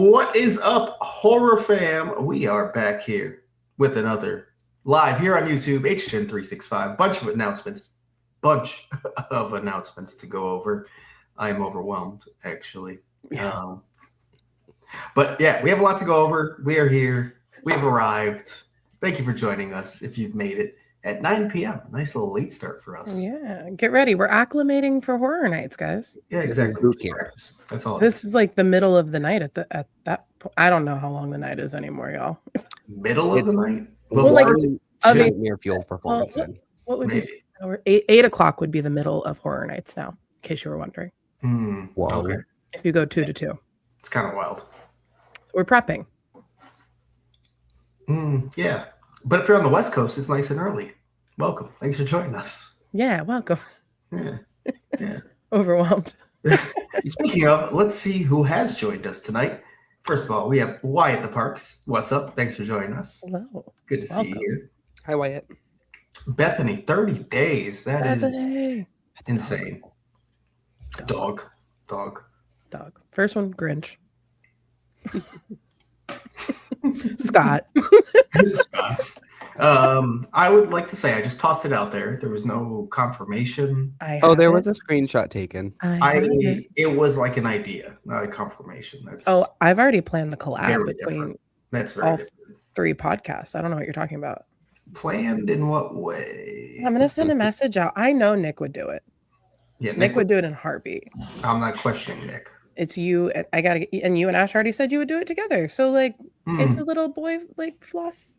What is up, horror fam? We are back here with another live here on YouTube, HHN 365. Bunch of announcements to go over. I'm overwhelmed, actually. Yeah. But yeah, we have a lot to go over. We are here. We've arrived. Thank you for joining us if you've made it at 9 p.m. Nice little late start for us. Yeah, get ready. We're acclimating for horror nights, guys. Yeah, exactly. That's all. This is like the middle of the night at that point. I don't know how long the night is anymore, y'all. Middle of the night? Well, like near fuel performance. What would be 8 o'clock would be the middle of horror nights now, in case you were wondering. Okay. If you go 2 to 2. It's kind of wild. We're prepping. Yeah. But if you're on the West Coast, it's nice and early. Welcome. Thanks for joining us. Yeah, welcome. Yeah. Overwhelmed. Speaking of, let's see who has joined us tonight. First of all, we have Wyatt the Parks. What's up? Thanks for joining us. Hello. Good to see you here. Hi, Wyatt. Bethany, 30 days. That is insane. Dog. First one, Grinch. Scott. I would like to say I just tossed it out there. There was no confirmation. There was a screenshot taken. It was like an idea, not a confirmation. I've already planned the collab between all 3 podcasts. I don't know what you're talking about. Planned in what way? I'm gonna send a message out. I know Nick would do it. Yeah, Nick would do it in a heartbeat. I'm not questioning Nick. It's you. And you and Ash already said you would do it together. So it's a little boy floss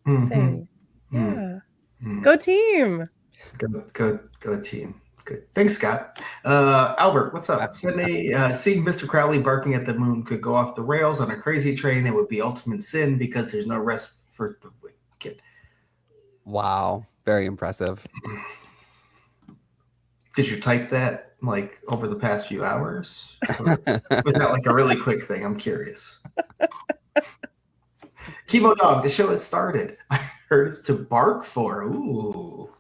thing. Yeah. Go team. Go team. Good. Thanks, Scott. Albert, what's up? Seeing Mr. Crowley barking at the moon could go off the rails on a crazy train. It would be ultimate sin because there's no rest for the wicked. Wow. Very impressive. Did you type that over the past few hours? Or was that like a really quick thing? I'm curious. Chemo Dog, the show has started. I heard it's to bark for. Ooh.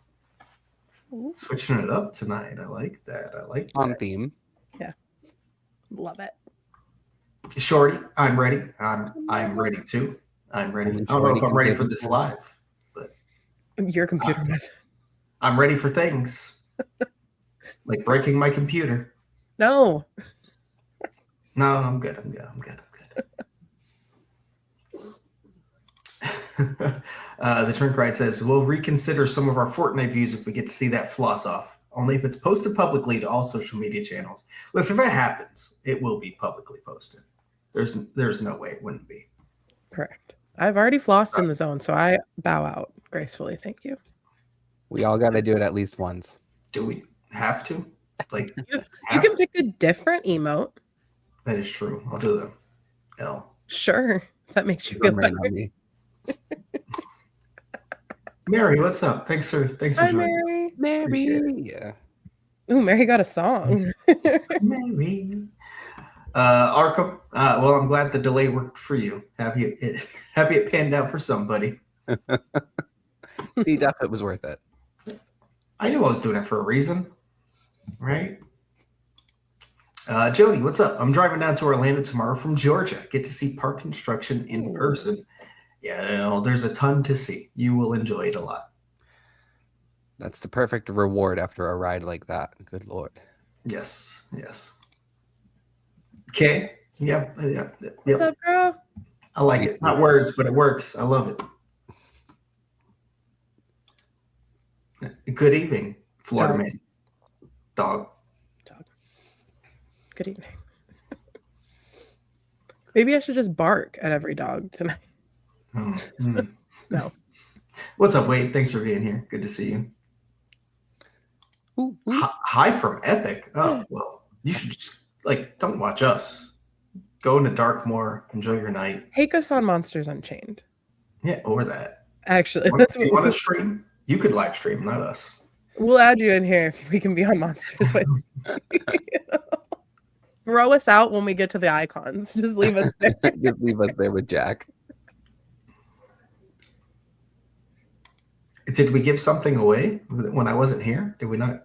Switching it up tonight. I like that. On theme. Yeah. Love it. Shorty, I'm ready. I'm ready too. I'm ready. I don't know if I'm ready for this live, but your computer mess. I'm ready for things. Like breaking my computer. No, I'm good. The Drink Right says, we'll reconsider some of our Fortnite views if we get to see that floss off. Only if it's posted publicly to all social media channels. Listen, if it happens, it will be publicly posted. There's no way it wouldn't be. Correct. I've already flossed in the zone, so I bow out gracefully. Thank you. We all got to do it at least once. Do we have to? You can pick a different emote. That is true. I'll do the L. Sure. That makes you feel better. Mary, what's up? Thanks for joining. Mary. Yeah. Ooh, Mary got a song. Mary. Arkham. Well, I'm glad the delay worked for you. Happy it panned out for somebody. See, it was worth it. I knew I was doing it for a reason, right? Jody, what's up? I'm driving down to Orlando tomorrow from Georgia. Get to see park construction in person. Yeah, there's a ton to see. You will enjoy it a lot. That's the perfect reward after a ride like that. Good Lord. Yes. Okay. Yep. What's up, girl? I like it. Not words, but it works. I love it. Good evening, Florida man. Dog. Good evening. Maybe I should just bark at every dog tonight. No. What's up, Wade? Thanks for being here. Good to see you. Hi from Epic. Oh, well, you should just don't watch us. Go into dark more. Enjoy your night. Take us on Monsters Unchained. Yeah, or that. Actually, do you want to stream? You could live stream, not us. We'll add you in here if we can be on Monsters. Throw us out when we get to the icons. Just leave us there. Just leave us there with Jack. Did we give something away when I wasn't here? Did we not?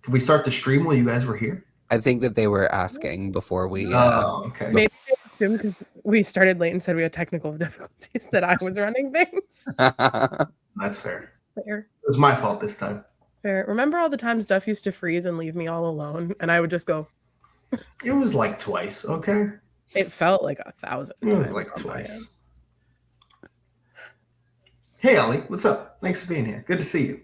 Did we start the stream while you guys were here? I think that they were asking before we. Okay. Maybe Jim, because we started late and said we had technical difficulties that I was running things. That's fair. Fair. It was my fault this time. Fair. Remember all the times Duff used to freeze and leave me all alone, and I would just go. It was like twice, okay? It felt like 1,000. It was like twice. Hey, Ellie, what's up? Thanks for being here. Good to see you.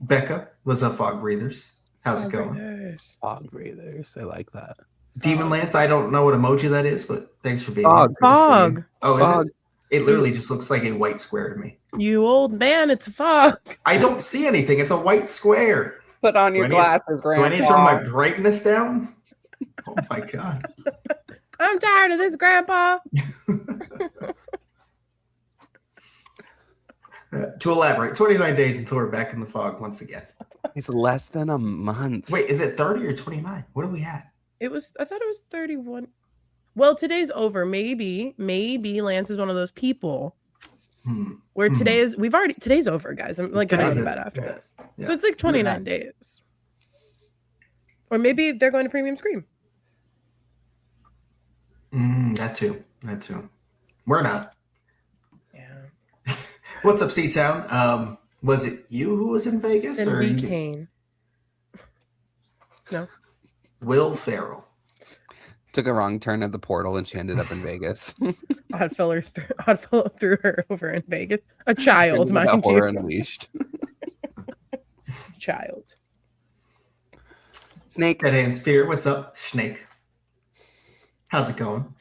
Becca, what's up, Fog Breathers? How's it going? Fog breathers. I like that. Demon Lance, I don't know what emoji that is, but thanks for being Fog. here. Fog. Oh, Fog. is it? It literally just looks like a white square to me. You old man, it's a fog. I don't see anything. It's a white square. Put on your glasses, Grandpa. Do I need to turn my brightness down? Oh my god. I'm tired of this, Grandpa. To elaborate, 29 days until we're back in the fog once again. It's less than a month. Wait, is it 30 or 29? What are we at? I thought it was 31. Well, today's over. Maybe Lance is one of those people where today's over, guys. I'm like going to bed after this. Yeah. So it's like 29 days. Or maybe they're going to Premium Scream. That too. We're not. Yeah. What's up, C-Town? Was it you who was in Vegas? Cindy Kane. No. Will Ferrell. Took a wrong turn at the portal and she ended up in Vegas. Odd fellow threw her over in Vegas. A child, mind you. Unleashed. Child. Snake. Dead Hand Spear. What's up, Snake? How's it going?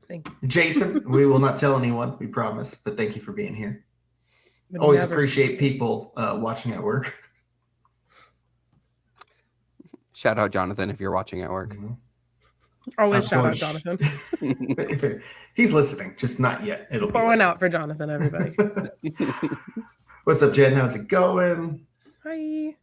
Thank you. Jason, we will not tell anyone, we promise, but thank you for being here. Always appreciate people watching at work. Shout out Jonathan if you're watching at work. Always shout out Jonathan. He's listening, just not yet. It'll pour one out for Jonathan, everybody. What's up, Jen? How's it going? Hi.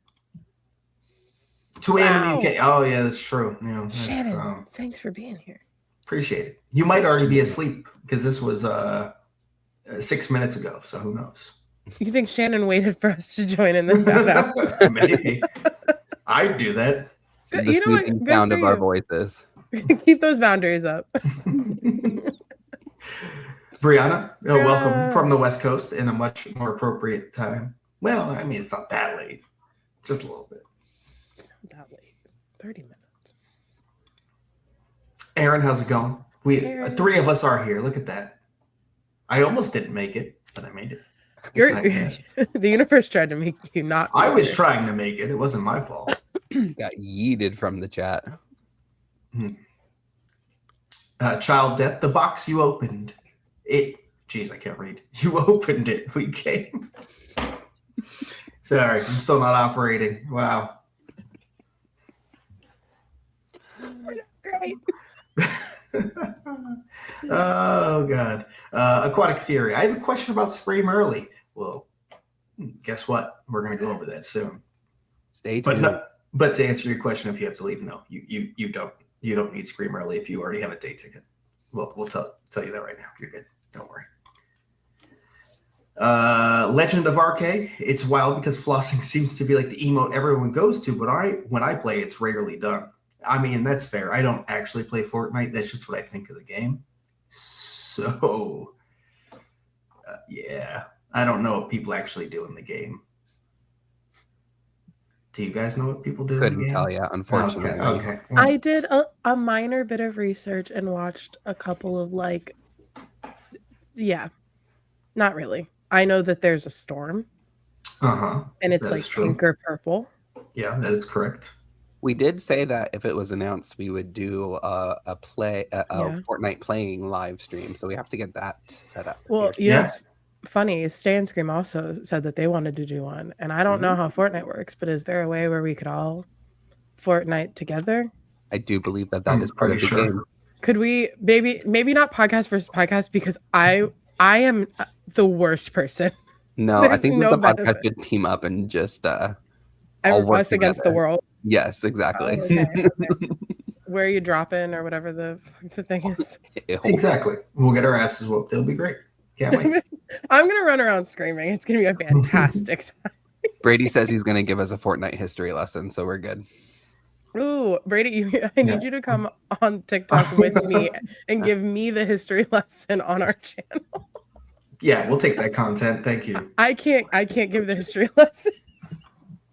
2 a.m. in the UK. Oh yeah, that's true. Yeah, Shannon, thanks for being here. Appreciate it. You might already be asleep because this was 6 minutes ago, so who knows? You think Shannon waited for us to join in then? Maybe. I'd do that. The sleeping sound of our voices. Keep those boundaries up. Brianna, welcome from the West Coast in a much more appropriate time. Well, I mean, it's not that late. Just a little bit. It's not that late. 30 minutes. Aaron, how's it going? Three of us are here. Look at that. I almost didn't make it, but I made it. The universe tried to make you not. I was trying to make it. It wasn't my fault. Got yeeted from the chat. Child death. The box you opened. Jeez, I can't read. You opened it. We came. Sorry, I'm still not operating. Wow. Great. Oh God. Aquatic Fury. I have a question about Scream Early. Well, guess what? We're gonna go over that soon. Stay tuned. But to answer your question, if you have to leave, no, you don't need Scream Early if you already have a day ticket. We'll tell you that right now. You're good. Don't worry. Legend of Arcade. It's wild because flossing seems to be like the emote everyone goes to, but when I play, it's rarely done. I mean, that's fair. I don't actually play Fortnite. That's just what I think of the game. So, yeah, I don't know what people actually do in the game. Do you guys know what people do? Couldn't tell you, unfortunately. Okay. Well, I did a minor bit of research and watched a couple of not really. I know that there's a storm. And it's like pink or purple. Yeah, that is correct. We did say that if it was announced, we would do a Fortnite playing live stream. So we have to get that set up. Well, yes. Funny, Stay and Scream also said that they wanted to do one, and I don't know how Fortnite works, but is there a way where we could all Fortnite together? I do believe that is part of the game. Could we maybe not podcast versus podcast, because I am the worst person. No, I think the podcast should team up and just all work us against the world. Yes, exactly. Oh, okay. Where you drop in or whatever the thing is. Exactly. We'll get our asses whooped. It'll be great. Can't wait. I'm going to run around screaming. It's going to be a fantastic time. Brady says he's going to give us a Fortnite history lesson, so we're good. Ooh, Brady, I need you to come on TikTok with me and give me the history lesson on our channel. Yeah, we'll take that content. Thank you. I can't give the history lesson.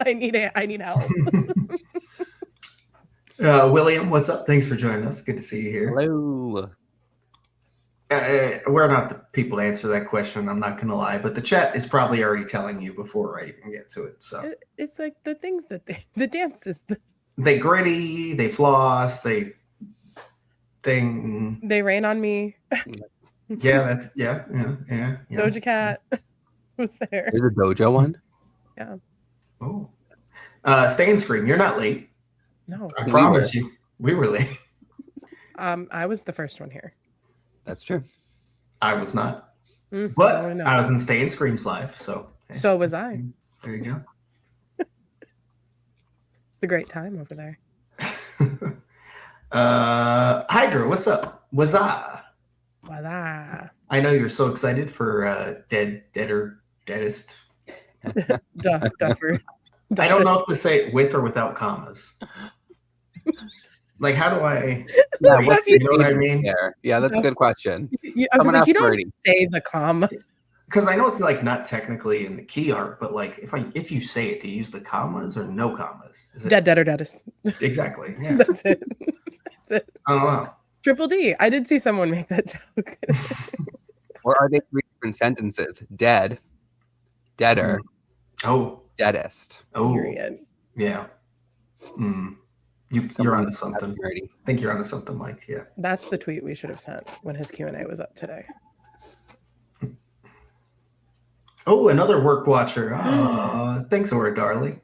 I need help. William, what's up? Thanks for joining us. Good to see you here. Hello. We're not the people to answer that question. I'm not going to lie, but the chat is probably already telling you before I even get to it. So it's like the things that the dances. They gritty, they floss, they rain on me. Yeah, yeah. Doja Cat was there. There's a Doja one? Yeah. Oh. Stay and Scream, you're not late. No. I promise you. We were late. I was the first one here. That's true. I was not. But I was in Stay and Screams live, so. Hey. So was I. There you go. A great time over there. Hydra, what's up? Waza. I know you're so excited for deadest. Duffer. I don't know if to say it with or without commas. Like, how do I? Yeah, you know what I mean? Yeah, that's a good question. I was like, you don't say the comma. Because I know it's like not technically in the key art, but like if you say it, do you use the commas or no commas? Is it dead or deadest? Exactly. Yeah. That's it. I don't know. Triple D. I did see someone make that joke. Or are they three different sentences? Dead, deader, deadest. Oh, yeah. You're onto something. I think you're onto something, Mike. Yeah. That's the tweet we should have sent when his Q&A was up today. Oh, another work watcher. Thanks, Aura, darling.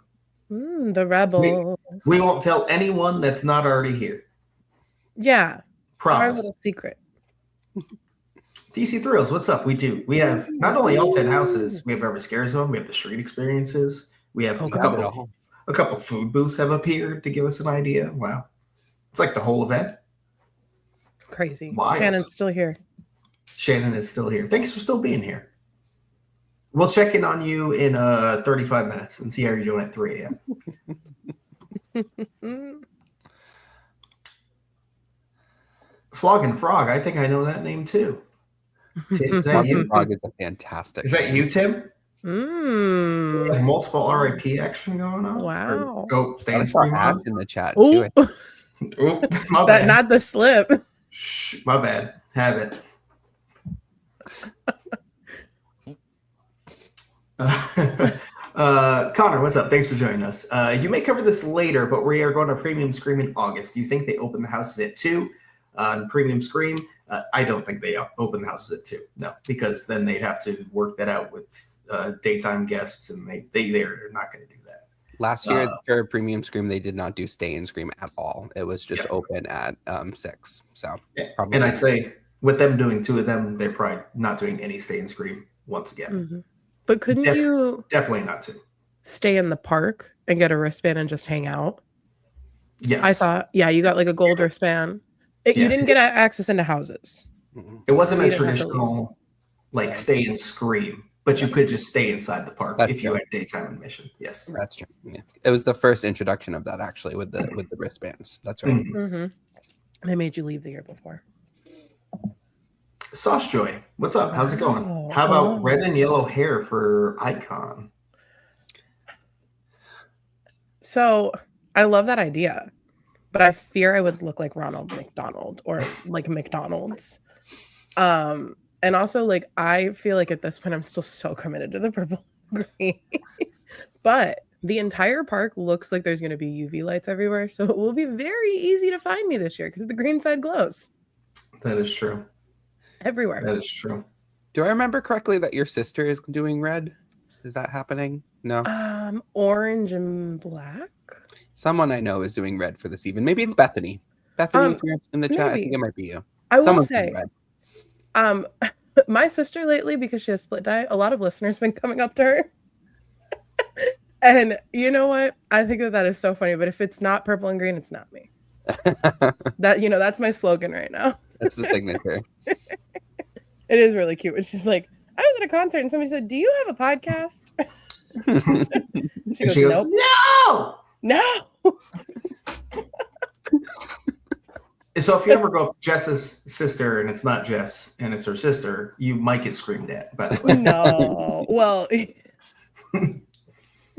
The rebels. We won't tell anyone that's not already here. Yeah. Promise. Our little secret. DC Thrills, what's up? We have not only all 10 houses, we have Ever Scare Zone, we have the street experiences, we have a couple food booths have appeared to give us an idea. Wow. It's like the whole event. Crazy. Wild. Shannon's still here. Shannon is still here. Thanks for still being here. We'll check in on you in 35 minutes and see how you're doing at 3 a.m. Flogging Frog. I think I know that name too. Is that you? Frog is a fantastic. Is that you, Tim? Multiple RIP action going on. Wow. Stay and Scream on in the chat too. My bad. Not the slip. Shh, my bad. Have it. Connor, what's up? Thanks for joining us. You may cover this later, but we are going to Premium Scream in August. Do you think they open the houses at 2 on Premium Scream? I don't think they open the houses at 2. No, because then they'd have to work that out with daytime guests, and they're not going to do that. Last year for Premium Scream, they did not do Stay and Scream at all. It was just open at 6. So probably. And I'd say with them doing 2 of them, they're probably not doing any Stay and Scream once again. Mm-hmm. But couldn't you definitely not to stay in the park and get a wristband and just hang out? Yes. I thought, you got like a gold wristband. You didn't get access into houses. It wasn't a traditional like Stay and Scream, but you could just stay inside the park if you had daytime admission. Yes. That's true. Yeah. It was the first introduction of that actually with the wristbands. That's right. They made you leave the year before. Sauce Joy, what's up? How's it going? How about red and yellow hair for Icon? So I love that idea, but I fear I would look like Ronald McDonald or like McDonald's. And also, like, I feel like at this point I'm still so committed to the purple green. But the entire park looks like there's going to be UV lights everywhere, so it will be very easy to find me this year because the green side glows. That is true. Everywhere. That is true. Do I remember correctly that your sister is doing red? Is that happening? No. Orange and black. Someone I know is doing red for this even. Maybe it's Bethany. Bethany, if you're in the chat, I think it might be you. I will say, my sister lately, because she has split dye, a lot of listeners have been coming up to her. And you know what? I think that is so funny. But if it's not purple and green, it's not me. That's my slogan right now. That's the signature. It is really cute. It's just like, I was at a concert and somebody said, "Do you have a podcast?" she goes, "Nope." No. So if you ever go up to Jess's sister and it's not Jess and it's her sister, you might get screamed at, by the way. No. Well,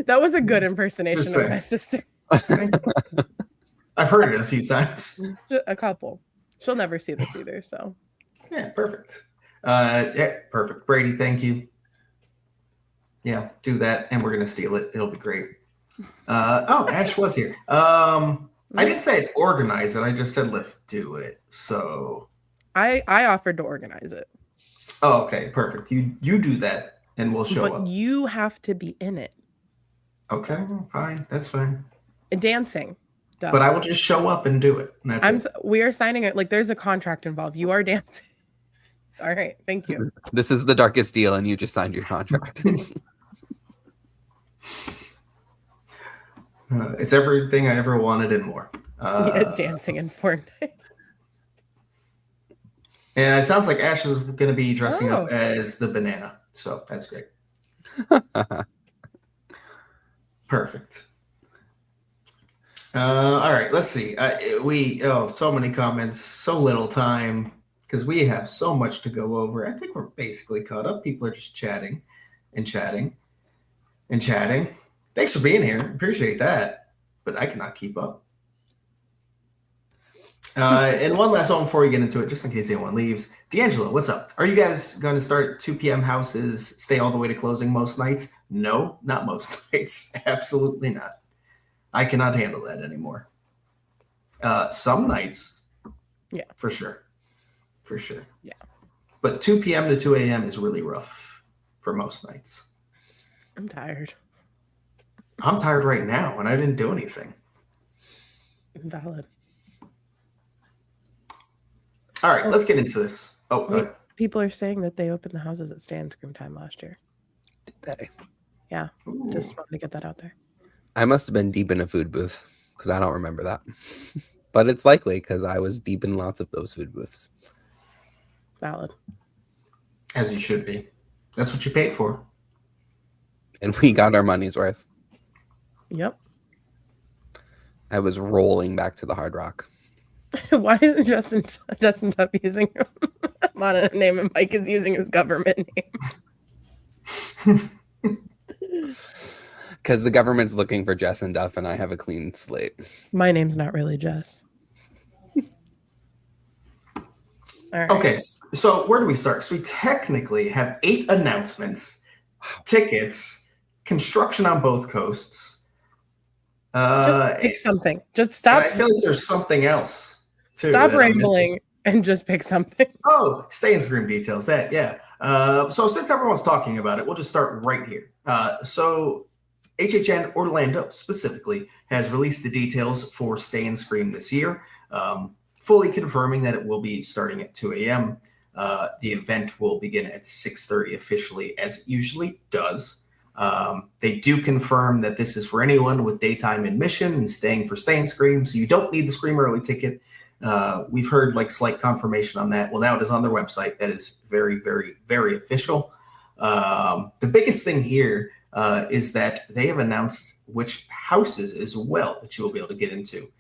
that was a good impersonation of my sister. I've heard it a few times. A couple. She'll never see this either, so. Yeah, perfect. Yeah, perfect. Brady, thank you. Yeah, do that, and we're gonna steal it. It'll be great. Ash was here. I didn't say I'd organize it. I just said let's do it. So I offered to organize it. Oh, okay, perfect. You do that, and we'll show up. But you have to be in it. Okay, fine. That's fine. Dancing. Duh. But I will just show up and do it. And that's it. We are signing it. Like there's a contract involved. You are dancing. All right. Thank you. This is the darkest deal, and you just signed your contract. It's everything I ever wanted and more. Dancing in Fortnite. And it sounds like Ash is going to be dressing up as the banana. So that's great. Perfect. All right, let's see. So many comments, so little time, because we have so much to go over. I think we're basically caught up. People are just chatting and chatting and chatting. Thanks for being here. Appreciate that. But I cannot keep up. And one last one before we get into it, just in case anyone leaves. D'Angelo, what's up? Are you guys going to start 2 p.m. houses, stay all the way to closing most nights? No, not most nights. Absolutely not. I cannot handle that anymore. Some nights, yeah, for sure. For sure. Yeah. But 2 p.m. to 2 a.m. is really rough for most nights. I'm tired. I'm tired right now, and I didn't do anything. Valid. All right, let's get into this. People are saying that they opened the houses at Stand Scream Time last year. Did they? Yeah. Ooh. Just wanted to get that out there. I must have been deep in a food booth because I don't remember that. But it's likely because I was deep in lots of those food booths. Valid. As you should be. That's what you paid for. And we got our money's worth. Yep. I was rolling back to the Hard Rock. Why isn't Justin Tubb using a name and Mike is using his government name? Because the government's looking for Jess and Duff, and I have a clean slate. My name's not really Jess. All right. Okay, so where do we start? So we technically have 8 announcements, tickets, construction on both coasts. Just pick something. Just stop. I feel like there's something else too. Stop rambling and just pick something. Oh, stay in Scream details. So since everyone's talking about it, we'll just start right here. So HHN Orlando specifically has released the details for Stay and Scream this year, fully confirming that it will be starting at 2 a.m. The event will begin at 6:30 officially, as it usually does. They do confirm that this is for anyone with daytime admission and staying for Stay and Scream, so you don't need the Scream early ticket. We've heard slight confirmation on that. Well, now it is on their website. That is very, very, very official. The biggest thing here is that they have announced which houses as well that you will be able to get into.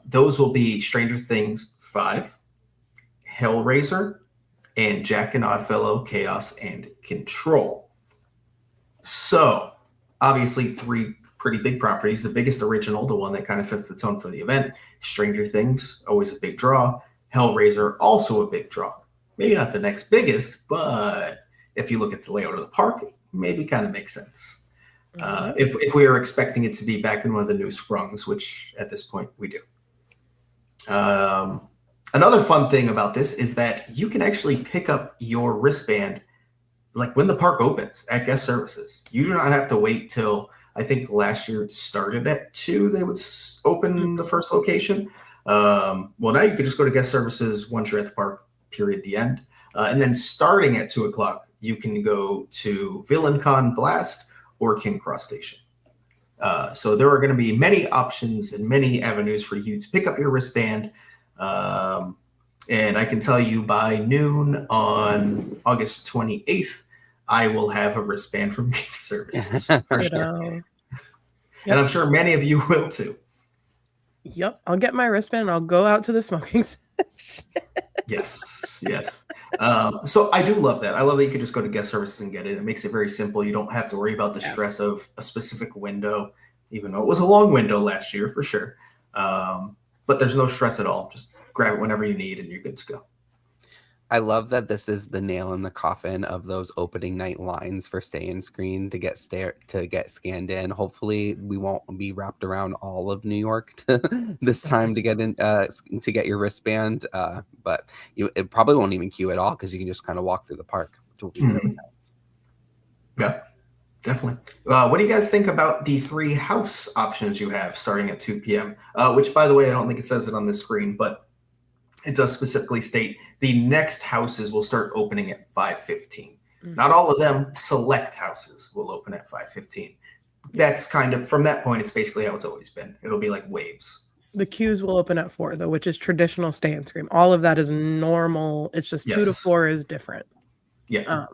Those will be Stranger Things 5, Hellraiser, and Jack and Oddfellow, Chaos, and Control. So, obviously, 3 pretty big properties. The biggest original, the one that kind of sets the tone for the event, Stranger Things, always a big draw. Hellraiser, also a big draw. Maybe not the next biggest, but if you look at the layout of the park, maybe kind of makes sense. If we are expecting it to be back in one of the new sprungs, which at this point we do. Another fun thing about this is that you can actually pick up your wristband when the park opens at guest services. You do not have to wait till, I think last year it started at 2, they would open the first location. Well, now you can just go to guest services once you're at the park, period, the end. And then starting at 2 o'clock, you can go to VillainCon Blast or King Cross Station. So there are going to be many options and many avenues for you to pick up your wristband. And I can tell you by noon on August 28th, I will have a wristband from Gift Services for sure. And I'm sure many of you will too. Yep, I'll get my wristband and I'll go out to the smoking section. Yes. So I do love that. I love that you could just go to guest services and get it. It makes it very simple. You don't have to worry about the stress of a specific window, even though it was a long window last year for sure. But there's no stress at all. Just grab it whenever you need and you're good to go. I love that this is the nail in the coffin of those opening night lines for stay in screen to get scanned in. Hopefully, we won't be wrapped around all of New York this time to get in to get your wristband. But it probably won't even queue at all because you can just kind of walk through the park, which will be really nice. Yeah, definitely. What do you guys think about the 3 house options you have starting at 2 p.m.? Which, by the way, I don't think it says it on the screen, but it does specifically state the next houses will start opening at 5:15. Not all of them. Select houses will open at 5:15. That's kind of, from that point, it's basically how it's always been. It'll be like waves. The queues will open at 4, though, which is traditional stay and scream. All of that is normal. It's just 2 to 4 is different. Yeah.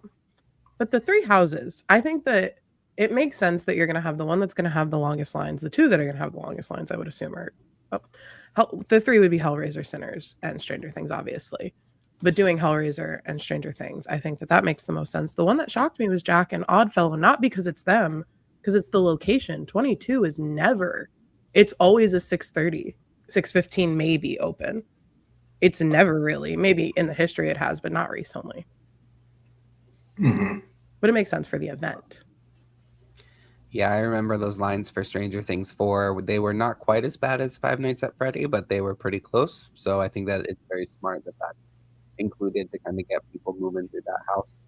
But the 3 houses, I think that it makes sense that you're going to have the one that's going to have the longest lines. The 2 that are going to have the longest lines, I would assume, are the 3 would be Hellraiser, Sinners, and Stranger Things, obviously. But doing Hellraiser and Stranger Things, I think that makes the most sense. The one that shocked me was Jack and Oddfellow, not because it's them, because it's the location. 22 is never. It's always a 6:30, 6:15 maybe open. It's never really. Maybe in the history it has, but not recently. But it makes sense for the event. Yeah, I remember those lines for Stranger Things 4. They were not quite as bad as Five Nights at Freddy, but they were pretty close. So I think that it's very smart that that's included to kind of get people moving through that house.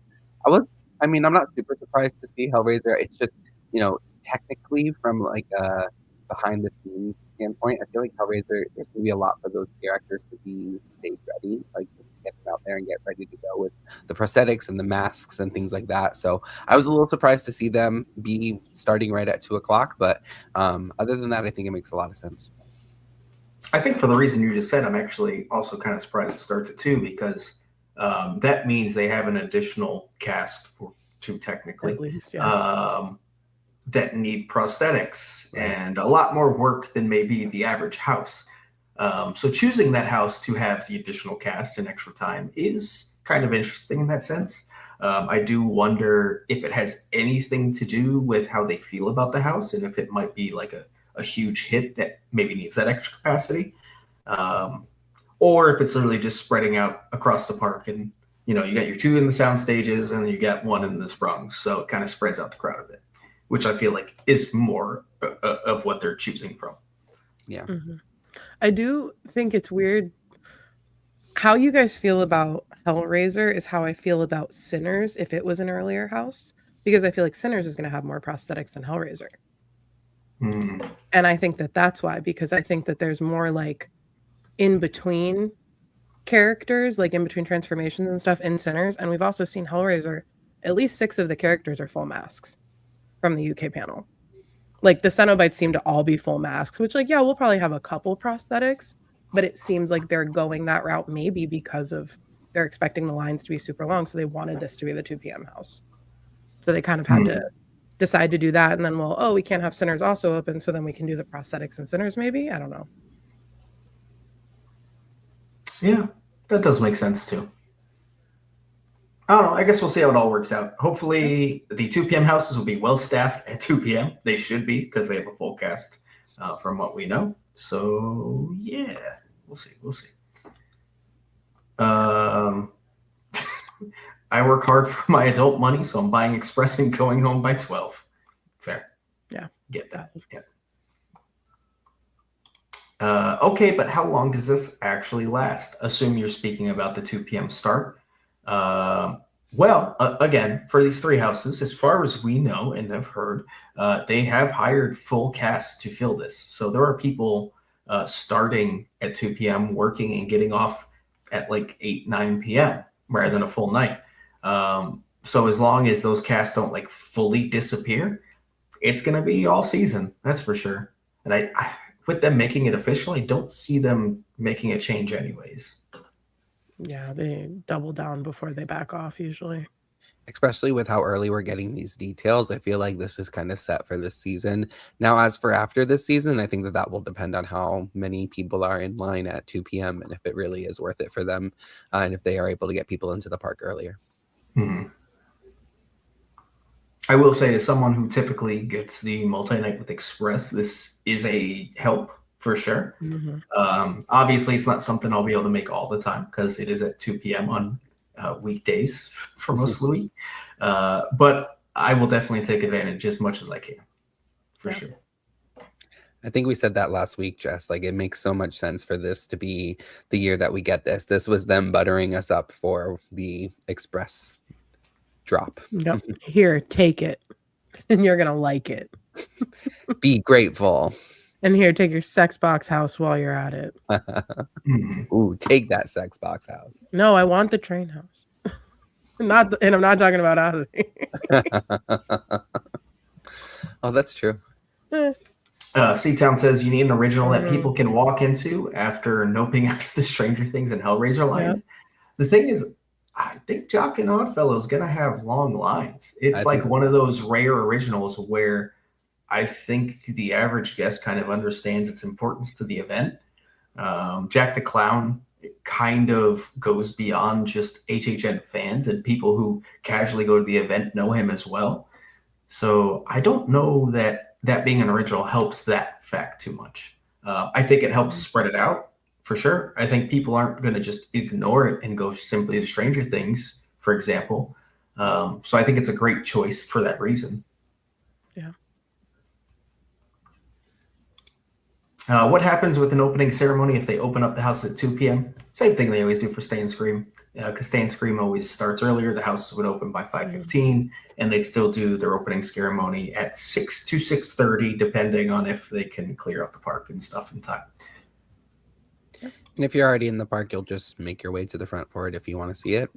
I'm not super surprised to see Hellraiser. It's just, technically from like a behind the scenes standpoint, I feel like Hellraiser, there's going to be a lot for those characters to be stage ready, like get them out there and get ready to go with the prosthetics and the masks and things like that. So I was a little surprised to see them be starting right at 2:00, but other than that, I think it makes a lot of sense. I think for the reason you just said, I'm actually also kind of surprised it starts at 2 because that means they have an additional cast for 2 technically. At least, yeah. That need prosthetics and a lot more work than maybe the average house. So choosing that house to have the additional cast and extra time is kind of interesting in that sense. I do wonder if it has anything to do with how they feel about the house and if it might be like a huge hit that maybe needs that extra capacity. Or if it's literally just spreading out across the park and, you got your 2 in the sound stages and you got 1 in the Sprungs. So it kind of spreads out the crowd a bit, which I feel like is more of what they're choosing from. Yeah. I do think it's weird. How you guys feel about Hellraiser is how I feel about Sinners if it was an earlier house, because I feel like Sinners is going to have more prosthetics than Hellraiser. And I think that that's why, because I think that there's more like in between characters, like in between transformations and stuff in Sinners. And we've also seen Hellraiser, at least 6 of the characters are full masks from the UK panel. Like the Cenobites seem to all be full masks, which we'll probably have a couple prosthetics, but it seems like they're going that route maybe because of they're expecting the lines to be super long. So they wanted this to be the 2 p.m. house. So they kind of had to decide to do that. And then, we can't have Sinners also open. So then we can do the prosthetics and Sinners maybe. I don't know. Yeah, that does make sense too. I don't know. I guess we'll see how it all works out. Hopefully, the 2 p.m. houses will be well staffed at 2 p.m. They should be because they have a full cast, from what we know. So yeah, we'll see. I work hard for my adult money, so I'm buying Express and going home by 12. Fair. Yeah, get that. Yeah. Okay, but how long does this actually last? Assume you're speaking about the 2 p.m. start. Again, for these 3 houses, as far as we know and have heard, they have hired full cast to fill this. So there are people starting at 2 p.m., working and getting off at like 8, 9 p.m. rather than a full night. So as long as those casts don't like fully disappear, it's going to be all season. That's for sure. And I with them making it official, I don't see them making a change anyways. Yeah, they double down before they back off usually. especially with how early we're getting these details. I feel like this is kind of set for this season. Now, as for after this season, I think that will depend on how many people are in line at 2 p.m. and if it really is worth it for them, and if they are able to get people into the park earlier. Mm-hmm. I will say, as someone who typically gets the multi-night with Express, this is a help for sure. Obviously, it's not something I'll be able to make all the time because it is at 2 p.m. on weekdays for most of the week. But I will definitely take advantage as much as I can, for sure. I think we said that last week, Jess. Like, it makes so much sense for this to be the year that we get this. This was them buttering us up for the Express drop. Yep. Here, take it. And you're going to like it. Be grateful. And here, take your sex box house while you're at it. Ooh, take that sex box house. No, I want the train house. And I'm not talking about Ozzy. Oh, that's true. Seatown says you need an original that people can walk into after noping out the Stranger Things and Hellraiser lines. Yep. The thing is, I think Jock and Oddfellow is going to have long lines. It's like one of those rare originals where I think the average guest kind of understands its importance to the event. Jack the Clown kind of goes beyond just HHN fans, and people who casually go to the event know him as well. So I don't know that being an original helps that fact too much. I think it helps spread it out for sure. I think people aren't going to just ignore it and go simply to Stranger Things, for example. So I think it's a great choice for that reason. Yeah. What happens with an opening ceremony if they open up the house at 2 p.m.? Same thing they always do for Stay and Scream. Because Stay and Scream always starts earlier. The houses would open by 5:15, and they'd still do their opening ceremony at 6 to 6:30, depending on if they can clear out the park and stuff in time. And if you're already in the park, you'll just make your way to the front for it if you want to see it.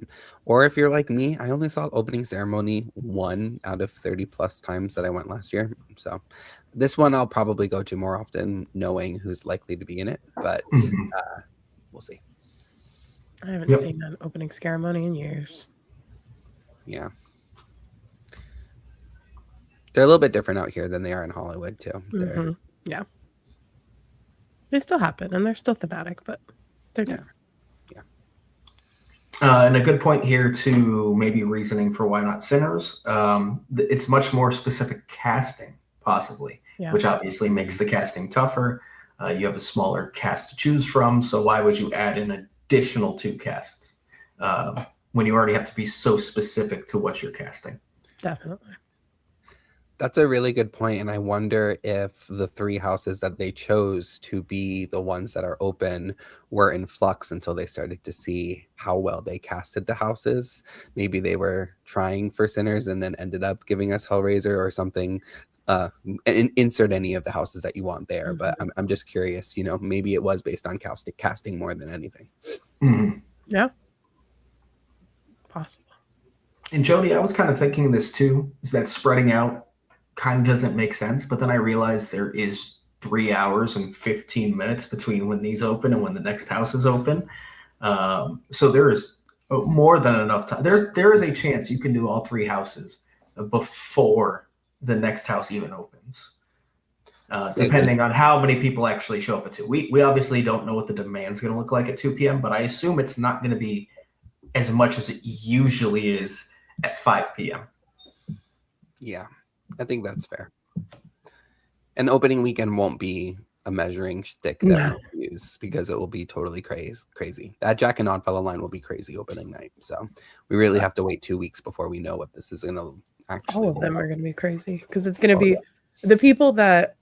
Or if you're like me, I only saw opening ceremony 1 out of 30 plus times that I went last year. So this one I'll probably go to more often, knowing who's likely to be in it. But we'll see. I haven't seen an opening ceremony in years. Yeah. They're a little bit different out here than they are in Hollywood, too. Yeah. They still happen, and they're still thematic, but they're different. Yeah. And a good point here to maybe reasoning for why not Sinners. It's much more specific casting, possibly, which obviously makes the casting tougher. You have a smaller cast to choose from, so why would you add an additional 2 casts when you already have to be so specific to what you're casting? Definitely. That's a really good point, and I wonder if the 3 houses that they chose to be the ones that are open were in flux until they started to see how well they casted the houses. Maybe they were trying for Sinners and then ended up giving us Hellraiser or something. Insert any of the houses that you want there, but I'm just curious. Maybe it was based on casting more than anything. Yeah, possible. And Jody, I was kind of thinking this too, is that spreading out kind of doesn't make sense, but then I realized there is 3 hours and 15 minutes between when these open and when the next house is open. So there is more than enough time. There is a chance you can do all 3 houses before the next house even opens, depending on how many people actually show up at 2. We obviously don't know what the demand's going to look like at 2 p.m., but I assume it's not going to be as much as it usually is at 5 p.m. Yeah. I think that's fair. And opening weekend won't be a measuring stick that we'll use because it will be totally crazy. That Jack and Oddfellow line will be crazy opening night. So we really have to wait 2 weeks before we know what this is going to actually. All of them are going to be crazy because it's going to be the people that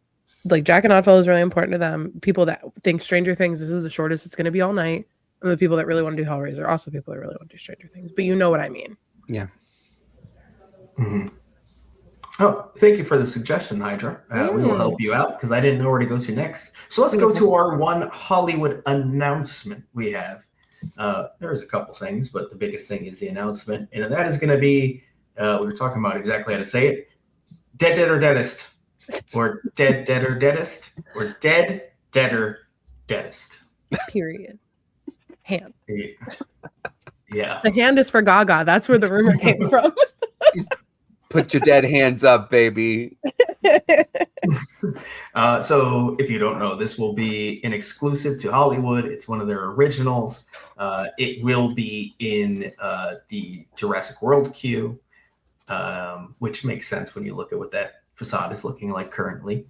like Jack and Oddfellow is really important to them. People that think Stranger Things, this is the shortest it's going to be all night. And the people that really want to do Hellraiser, also people that really want to do Stranger Things. But you know what I mean. Yeah. Mm-hmm. Oh, thank you for the suggestion, Hydra. We will help you out because I didn't know where to go to next. So let's go to our one Hollywood announcement we have. There's a couple things, but the biggest thing is the announcement. And that is going to be, we were talking about exactly how to say it, Dead, Dead, or Deadest. Or Dead, Dead, or Deadest. Or Dead, Deader, Deadest. Period. Hand. Yeah. The hand is for Gaga. That's where the rumor came from. Put your dead hands up, baby. So if you don't know, this will be an exclusive to Hollywood. It's one of their originals. It will be in the Jurassic World queue, which makes sense when you look at what that facade is looking like currently.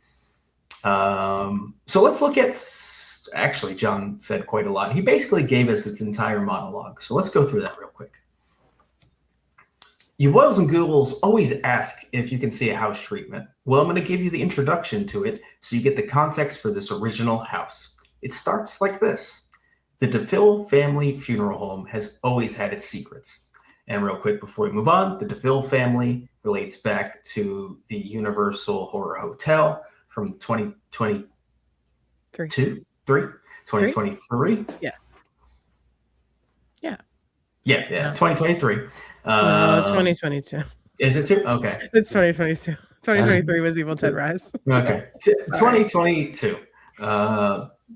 So let's look at, actually, John said quite a lot. He basically gave us its entire monologue. So let's go through that real quick. You boils and ghouls always ask if you can see a house treatment. Well, I'm going to give you the introduction to it so you get the context for this original house. It starts like this. The DeVille family funeral home has always had its secrets. And real quick before we move on, the DeVille family relates back to the Universal Horror Hotel from 2022? 2023? Yeah. 2023. No, 2022. Is it too? Okay. It's 2022. 2023 was Evil Ted Rise. Okay. 2022.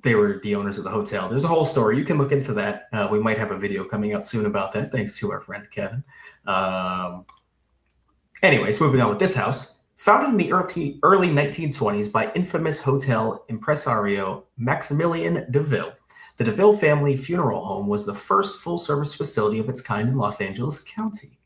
They were the owners of the hotel. There's a whole story. You can look into that. We might have a video coming out soon about that, thanks to our friend Kevin. Anyways, moving on with this house. Founded in the early 1920s by infamous hotel impresario Maximilian DeVille, the DeVille family funeral home was the first full-service facility of its kind in Los Angeles County.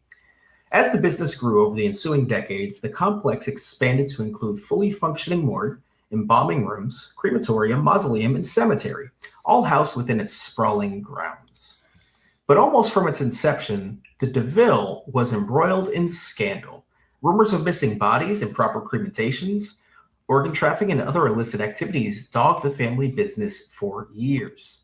As the business grew over the ensuing decades, the complex expanded to include fully functioning morgue, embalming rooms, crematorium, mausoleum, and cemetery, all housed within its sprawling grounds. But almost from its inception, the DeVille was embroiled in scandal. Rumors of missing bodies, improper cremations, organ trafficking, and other illicit activities dogged the family business for years.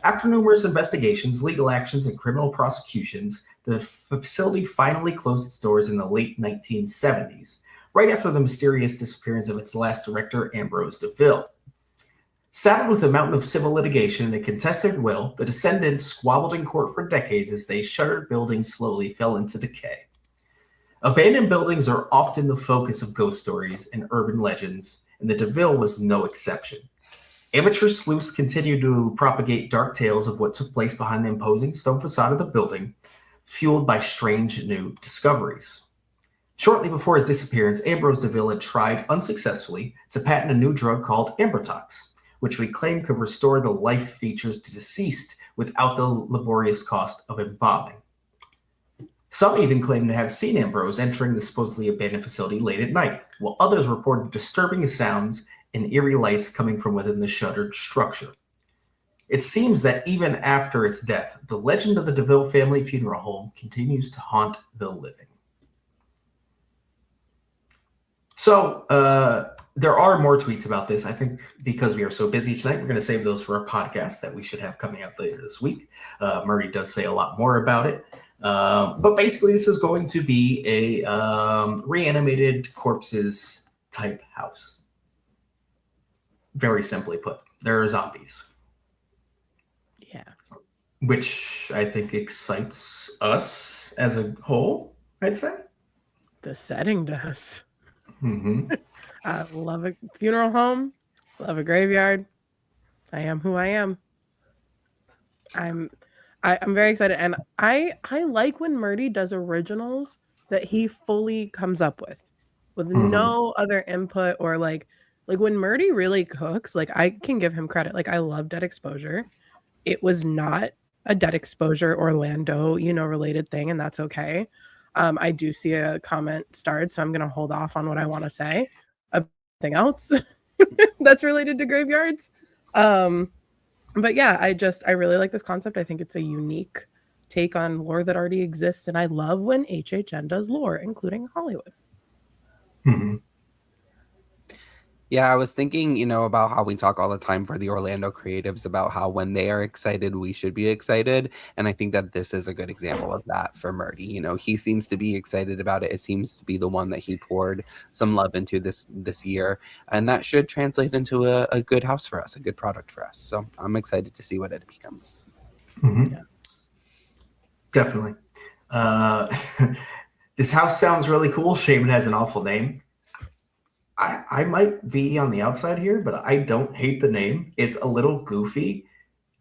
After numerous investigations, legal actions, and criminal prosecutions, the facility finally closed its doors in the late 1970s, right after the mysterious disappearance of its last director, Ambrose DeVille. Saddled with a mountain of civil litigation and a contested will, the descendants squabbled in court for decades as they shuttered buildings slowly fell into decay. Abandoned buildings are often the focus of ghost stories and urban legends, and the DeVille was no exception. Amateur sleuths continued to propagate dark tales of what took place behind the imposing stone facade of the building, fueled by strange new discoveries. Shortly before his disappearance, Ambrose DeVille had tried unsuccessfully to patent a new drug called Ambertox, which we claim could restore the life features to deceased without the laborious cost of embalming. Some even claim to have seen Ambrose entering the supposedly abandoned facility late at night, while others reported disturbing sounds and eerie lights coming from within the shuttered structure. It seems that even after its death, the legend of the DeVille family funeral home continues to haunt the living. So, there are more tweets about this. I think because we are so busy tonight, we're going to save those for our podcast that we should have coming out later this week. Murray does say a lot more about it. But basically, this is going to be a reanimated corpses type house. Very simply put, there are zombies. Yeah. Which I think excites us as a whole, I'd say. The setting does. Mm-hmm. I love a funeral home. Love a graveyard. I am who I am. I'm very excited, and I like when Murdy does originals that he fully comes up with no other input, or like when Murdy really cooks. Like, I can give him credit. Like, I love Dead Exposure. It was not a Dead Exposure Orlando, related thing, and that's okay. I do see a comment started, so I'm gonna hold off on what I want to say about anything else that's related to graveyards. But yeah, I really like this concept. I think it's a unique take on lore that already exists, and I love when HHN does lore, including Hollywood. Mm-hmm. Yeah, I was thinking, about how we talk all the time for the Orlando creatives about how when they are excited, we should be excited. And I think that this is a good example of that for Murdy. He seems to be excited about it. It seems to be the one that he poured some love into this year. And that should translate into a good house for us, a good product for us. So I'm excited to see what it becomes. Mm-hmm. Yeah. Definitely. This house sounds really cool. Shame it has an awful name. I might be on the outside here, but I don't hate the name. It's a little goofy,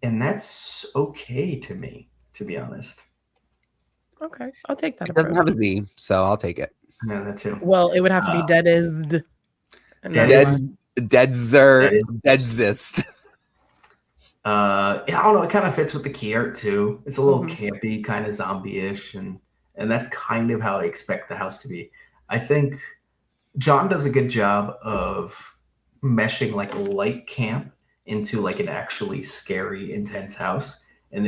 and that's okay to me, to be honest. Okay, I'll take that. It doesn't have a Z, so I'll take it. No, that too. Well, it would have to be dead is the. Deadzist. I don't know. It kind of fits with the key art too. It's a little campy, kind of zombie-ish, and that's kind of how I expect the house to be. I think John does a good job of meshing like light camp into like an actually scary, intense house, and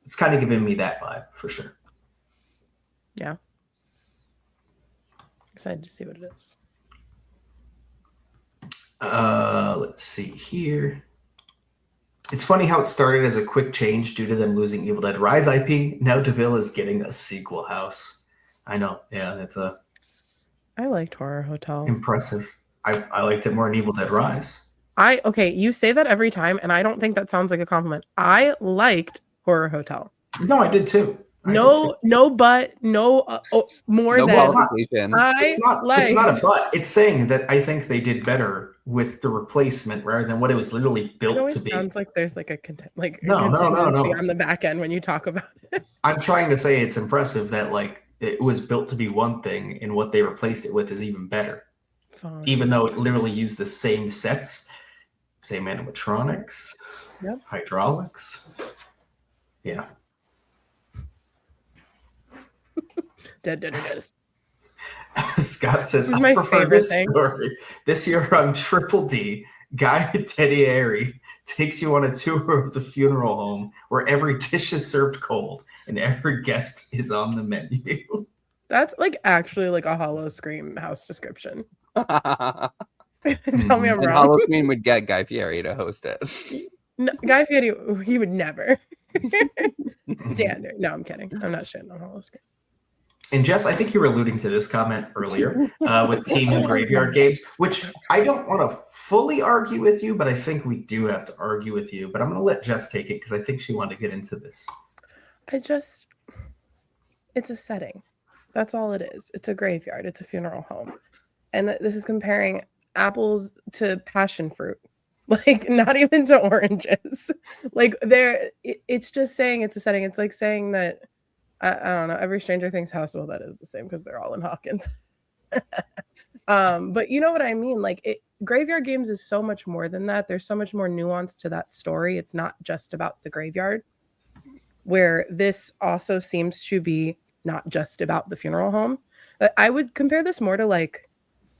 it's kind of giving me that vibe for sure. Yeah. Excited to see what it is. Let's see here. It's funny how it started as a quick change due to them losing Evil Dead Rise IP. Now DeVille is getting a sequel house. I know. Yeah, it's I liked Horror Hotel. Impressive. I liked it more than Evil Dead Rise. Okay, you say that every time, and I don't think that sounds like a compliment. I liked Horror Hotel. No, I did too. More than qualification. It's not a but. It's saying that I think they did better with the replacement rather than what it was literally built to be. Sounds like there's like a contingency No. on the back end when you talk about it. I'm trying to say it's impressive that like it was built to be one thing and what they replaced it with is even better. Fine. Even though it literally used the same sets, same animatronics, hydraulics. Yeah. Dead. Scott says, This is my I prefer favorite this thing. story. This year on Triple D, Guy Tedieri takes you on a tour of the funeral home where every dish is served cold and every guest is on the menu. That's like actually like a Hollow Scream house description. Tell me I'm wrong. Hollow Scream would get Guy Fieri to host it. No, Guy Fieri, he would never. Standard. No, I'm kidding. I'm not shitting on Hollow Scream. And Jess, I think you were alluding to this comment earlier with team and graveyard games, which I don't want to fully argue with you, but I think we do have to argue with you. But I'm going to let Jess take it because I think she wanted to get into this. It's a setting. That's all it is. It's a graveyard. It's a funeral home. And this is comparing apples to passion fruit. Like, not even to oranges. Like, it's just saying it's a setting. It's like saying that, I don't know, every Stranger Things house, well, that is the same because they're all in Hawkins. But you know what I mean? Like, graveyard games is so much more than that. There's so much more nuance to that story. It's not just about the graveyard, where this also seems to be not just about the funeral home. I would compare this more to like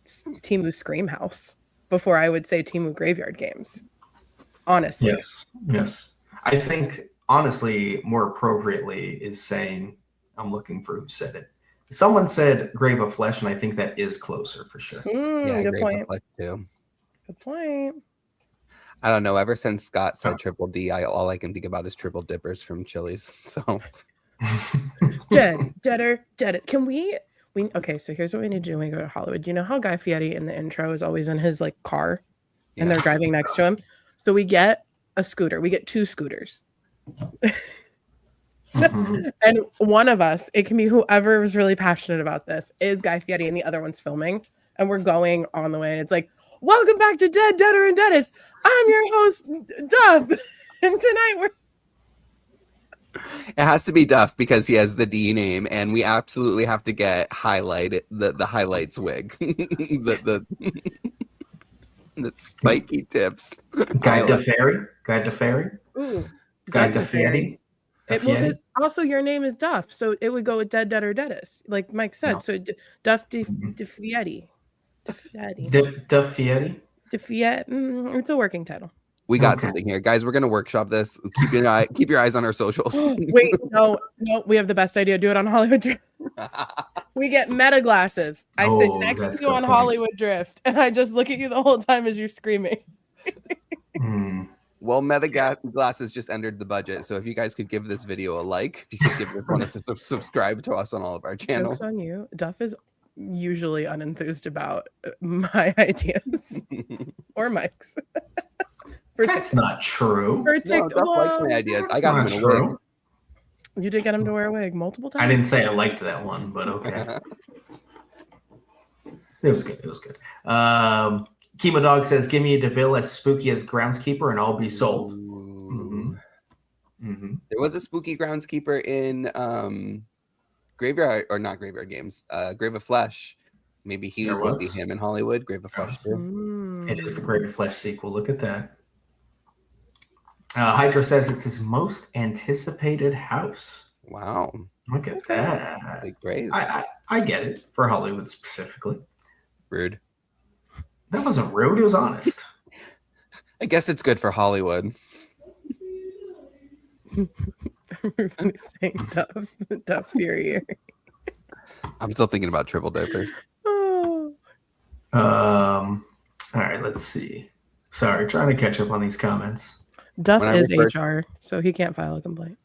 Timu Scream House before I would say Timu Graveyard Games. Honestly. Yes. I think honestly, more appropriately is saying, I'm looking for who said it. Someone said Grave of Flesh, and I think that is closer for sure. Yeah, good Grave point. of Flesh too. Good point. I don't know. Ever since Scott said Triple D, all I can think about is triple dippers from Chili's. So Deader. Can we okay, so here's what we need to do when we go to Hollywood. You know how Guy Fieri in the intro is always in his like car and they're driving next to him? So we get a scooter. We get 2 scooters. And one of us, it can be whoever was really passionate about this, is Guy Fieri, and the other one's filming. And we're going on the way, and it's like, welcome back to Deader and Dennis. I'm your host, Duff. And tonight we're it has to be Duff because he has the D name, and we absolutely have to get the highlights wig. the spiky tips. Guy DeFerry. Ooh, Guy DeFerry. Also, your name is Duff, so it would go with Dead or Deadest, like Mike said. No. So Duff DeFieri. DeFieri. It's a working title. We got something here, guys. We're gonna workshop this. Keep your eyes on our socials. Wait, no, we have the best idea. Do it on Hollywood Drift. We get meta glasses. I sit next to you on Hollywood Drift, and I just look at you the whole time as you're screaming. Well, meta glasses just entered the budget, so if you guys could give this video a like, if you could give everyone a subscribe to us on all of our channels. Joke's on you. Duff is usually unenthused about my ideas or Mike's. That's not true. Duff likes my ideas. I got him in a wig. You did get him to wear a wig multiple times? I didn't say I liked that one, but okay. It was good. Kimo Dog says, give me a DeVille as spooky as groundskeeper and I'll be sold. There was a spooky groundskeeper in Graveyard or not Graveyard Games, Grave of Flesh. Maybe he would be him in Hollywood. Grave of Flesh too. It is the Grave of Flesh sequel. Look at that. Hydra says it's his most anticipated house. Wow. Look at that. Big praise. I get it for Hollywood specifically. Rude. That wasn't rude. It was honest. I guess it's good for Hollywood. Saying Duff Fury. I'm still thinking about triple diapers. Oh. All right, let's see. Sorry, trying to catch up on these comments. Duff is HR, so he can't file a complaint.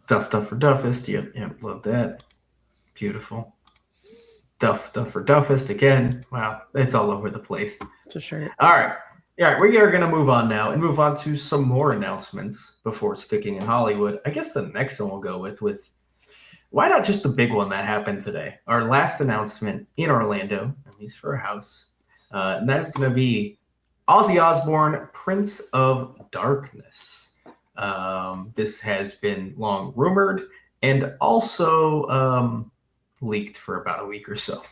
Duff for Duffist. Yep, love that. Beautiful. Duff for Duffist again. Wow, it's all over the place. It's a shirt. All right, we are going to move on now and move on to some more announcements before sticking in Hollywood. I guess the next one we'll go with why not just the big one that happened today? Our last announcement in Orlando, at least for a house, and that is going to be Ozzy Osbourne, Prince of Darkness. This has been long rumored and also leaked for about a week or so.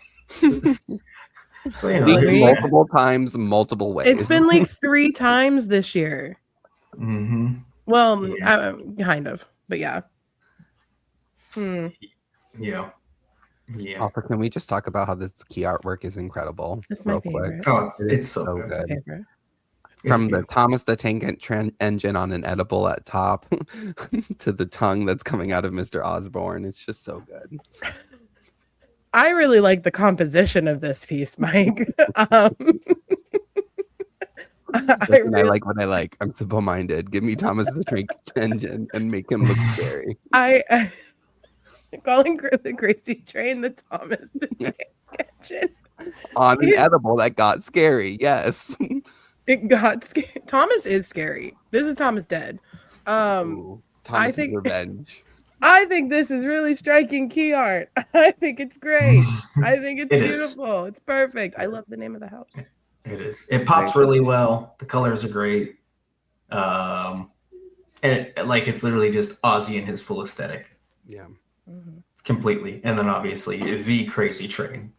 So, multiple times, multiple ways. It's been like 3 times this year. Mm-hmm. Well, kind of, but yeah. Yeah. Offer, can we just talk about how this key artwork is incredible? It's my favorite. Oh, it's so good. From the Thomas the Tank Engine on an edible at top to the tongue that's coming out of Mr. Osbourne. It's just so good. I really like the composition of this piece, Mike. I like what I like. I'm simple-minded. Give me Thomas the Tank Engine and make him look scary. Calling the Crazy Train the Thomas the Tank Engine. On an edible that got scary, yes. It got scary. Thomas is scary. This is Thomas dead. Thomas' revenge. I think this is really striking key art. I think it's great. I think it's beautiful. It's perfect. I love the name of the house. It is. It pops really well. The colors are great. And it's literally just Ozzy in his full aesthetic. Yeah. Completely. And then obviously the Crazy Train.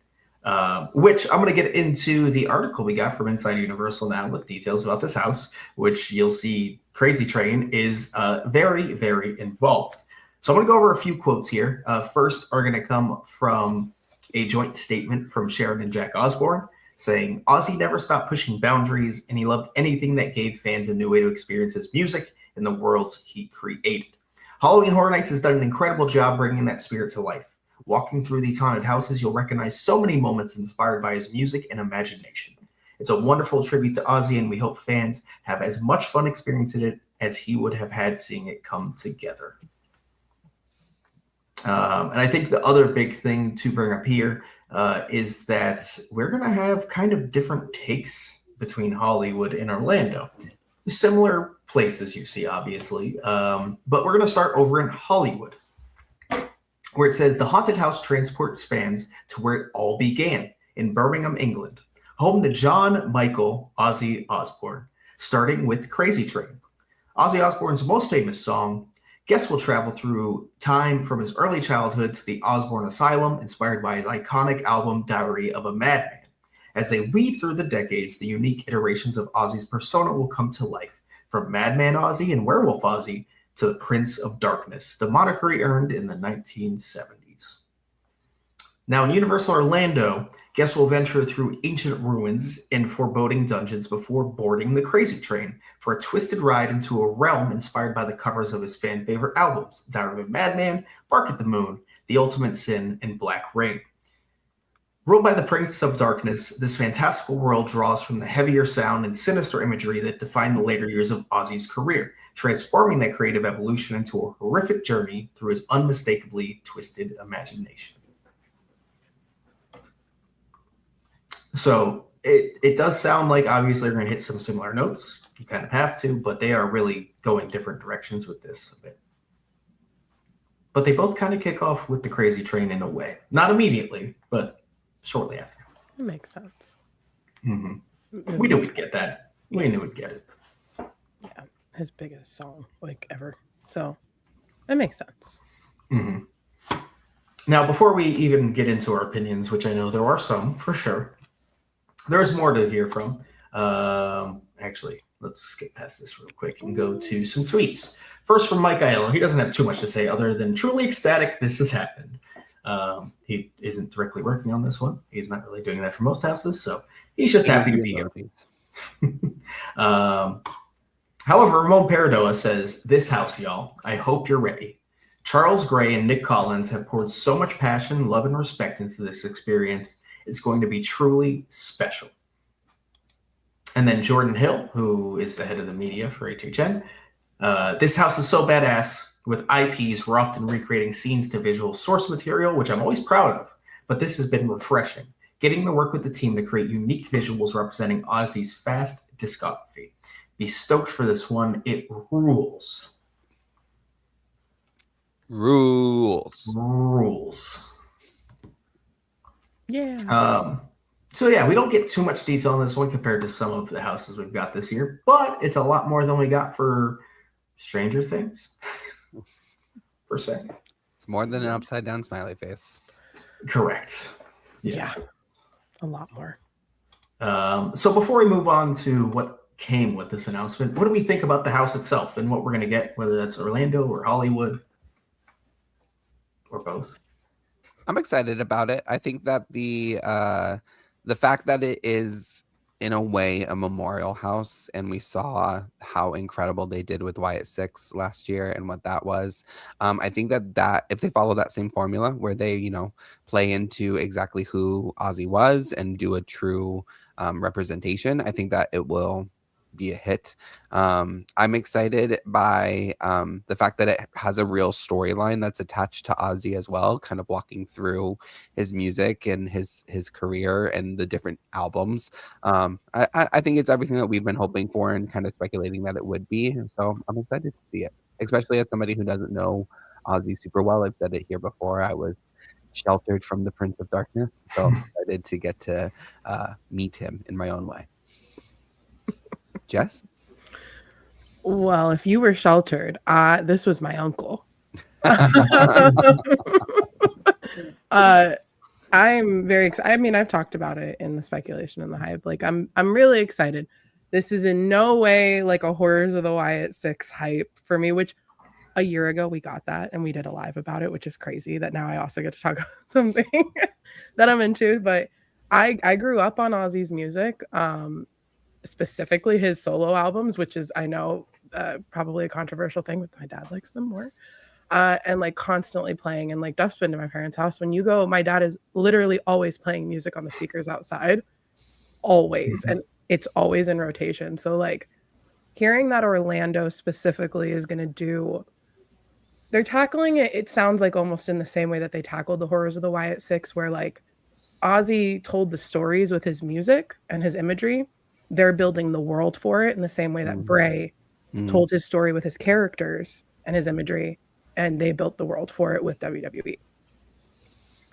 Which I'm going to get into the article we got from Inside Universal now with details about this house, which you'll see Crazy Train is very, very involved. So I'm going to go over a few quotes here. First are going to come from a joint statement from Sharon and Jack Osbourne saying, Ozzy never stopped pushing boundaries and he loved anything that gave fans a new way to experience his music and the worlds he created. Halloween Horror Nights has done an incredible job bringing that spirit to life. Walking through these haunted houses, you'll recognize so many moments inspired by his music and imagination. It's a wonderful tribute to Ozzy, and we hope fans have as much fun experiencing it as he would have had seeing it come together. And I think the other big thing to bring up here is that we're going to have kind of different takes between Hollywood and Orlando. Similar places you see, obviously, but we're going to start over in Hollywood, where it says the haunted house transports fans to where it all began, in Birmingham, England, home to John Michael Ozzy Osbourne, starting with Crazy Train. Ozzy Osbourne's most famous song, guests will travel through time from his early childhood to the Osbourne Asylum, inspired by his iconic album Diary of a Madman. As they weave through the decades, the unique iterations of Ozzy's persona will come to life, from Madman Ozzy and Werewolf Ozzy to the Prince of Darkness, the moniker he earned in the 1970s. Now, in Universal Orlando, guests will venture through ancient ruins and foreboding dungeons before boarding the Crazy Train for a twisted ride into a realm inspired by the covers of his fan favorite albums, Diary of a Madman, Bark at the Moon, The Ultimate Sin, and Black Rain. Ruled by the Prince of Darkness, this fantastical world draws from the heavier sound and sinister imagery that defined the later years of Ozzy's career, transforming that creative evolution into a horrific journey through his unmistakably twisted imagination. So it does sound like obviously they're going to hit some similar notes. You kind of have to, but they are really going different directions with this a bit. But they both kind of kick off with the Crazy Train in a way. Not immediately, but shortly after. It makes sense. Mm-hmm. We knew we'd get that. We knew we'd get it. Yeah, his biggest song, ever. So, it makes sense. Mm-hmm. Now, before we even get into our opinions, which I know there are some for sure, there's more to hear from. Actually, let's skip past this real quick and go to some tweets. First from Mike Aiello. He doesn't have too much to say other than truly ecstatic this has happened. He isn't directly working on this one. He's not really doing that for most houses, so he's just happy to be here. However, Ramon Paradoa says, this house, y'all, I hope you're ready. Charles Gray and Nick Collins have poured so much passion, love, and respect into this experience. It's going to be truly special. And then Jordan Hill, who is the head of the media for HHN. This house is so badass. With IPs, we're often recreating scenes to visual source material, which I'm always proud of. But this has been refreshing. Getting to work with the team to create unique visuals representing Ozzy's vast discography. Be stoked for this one. It rules. Rules. Yeah. So yeah, we don't get too much detail on this one compared to some of the houses we've got this year, but it's a lot more than we got for Stranger Things, per se. It's more than an upside down smiley face. Correct. Yes. Yeah. A lot more. So before we move on to what came with this announcement, what do we think about the house itself and what we're going to get, whether that's Orlando or Hollywood or both? I'm excited about it. I think that the fact that it is in a way a memorial house, and we saw how incredible they did with Wyatt 6 last year and what that was. I think that if they follow that same formula where they, play into exactly who Ozzy was and do a true representation, I think that it will be a hit. I'm excited by the fact that it has a real storyline that's attached to Ozzy as well, kind of walking through his music and his career and the different albums. I think it's everything that we've been hoping for and kind of speculating that it would be. So I'm excited to see it, especially as somebody who doesn't know Ozzy super well. I've said it here before. I was sheltered from the Prince of Darkness, so I'm excited to get to meet him in my own way. Jess? Well, if you were sheltered, this was my uncle. I'm very excited. I mean, I've talked about it in the speculation and the hype. Like, I'm really excited. This is in no way like a Horrors of the Wyatt 6 hype for me, which a year ago we got that and we did a live about it, which is crazy that now I also get to talk about something that I'm into. But I grew up on Ozzy's music. Specifically his solo albums, which is, I know, probably a controversial thing, but my dad likes them more. And like constantly playing, and like Duff's been to my parents' house. When you go, my dad is literally always playing music on the speakers outside, always, and it's always in rotation. So like hearing that Orlando specifically is going to do, they're tackling it. It sounds like almost in the same way that they tackled the Horrors of the Wyatt 6, where like Ozzy told the stories with his music and his imagery. They're building the world for it in the same way that Bray told his story with his characters and his imagery, and they built the world for it with WWE.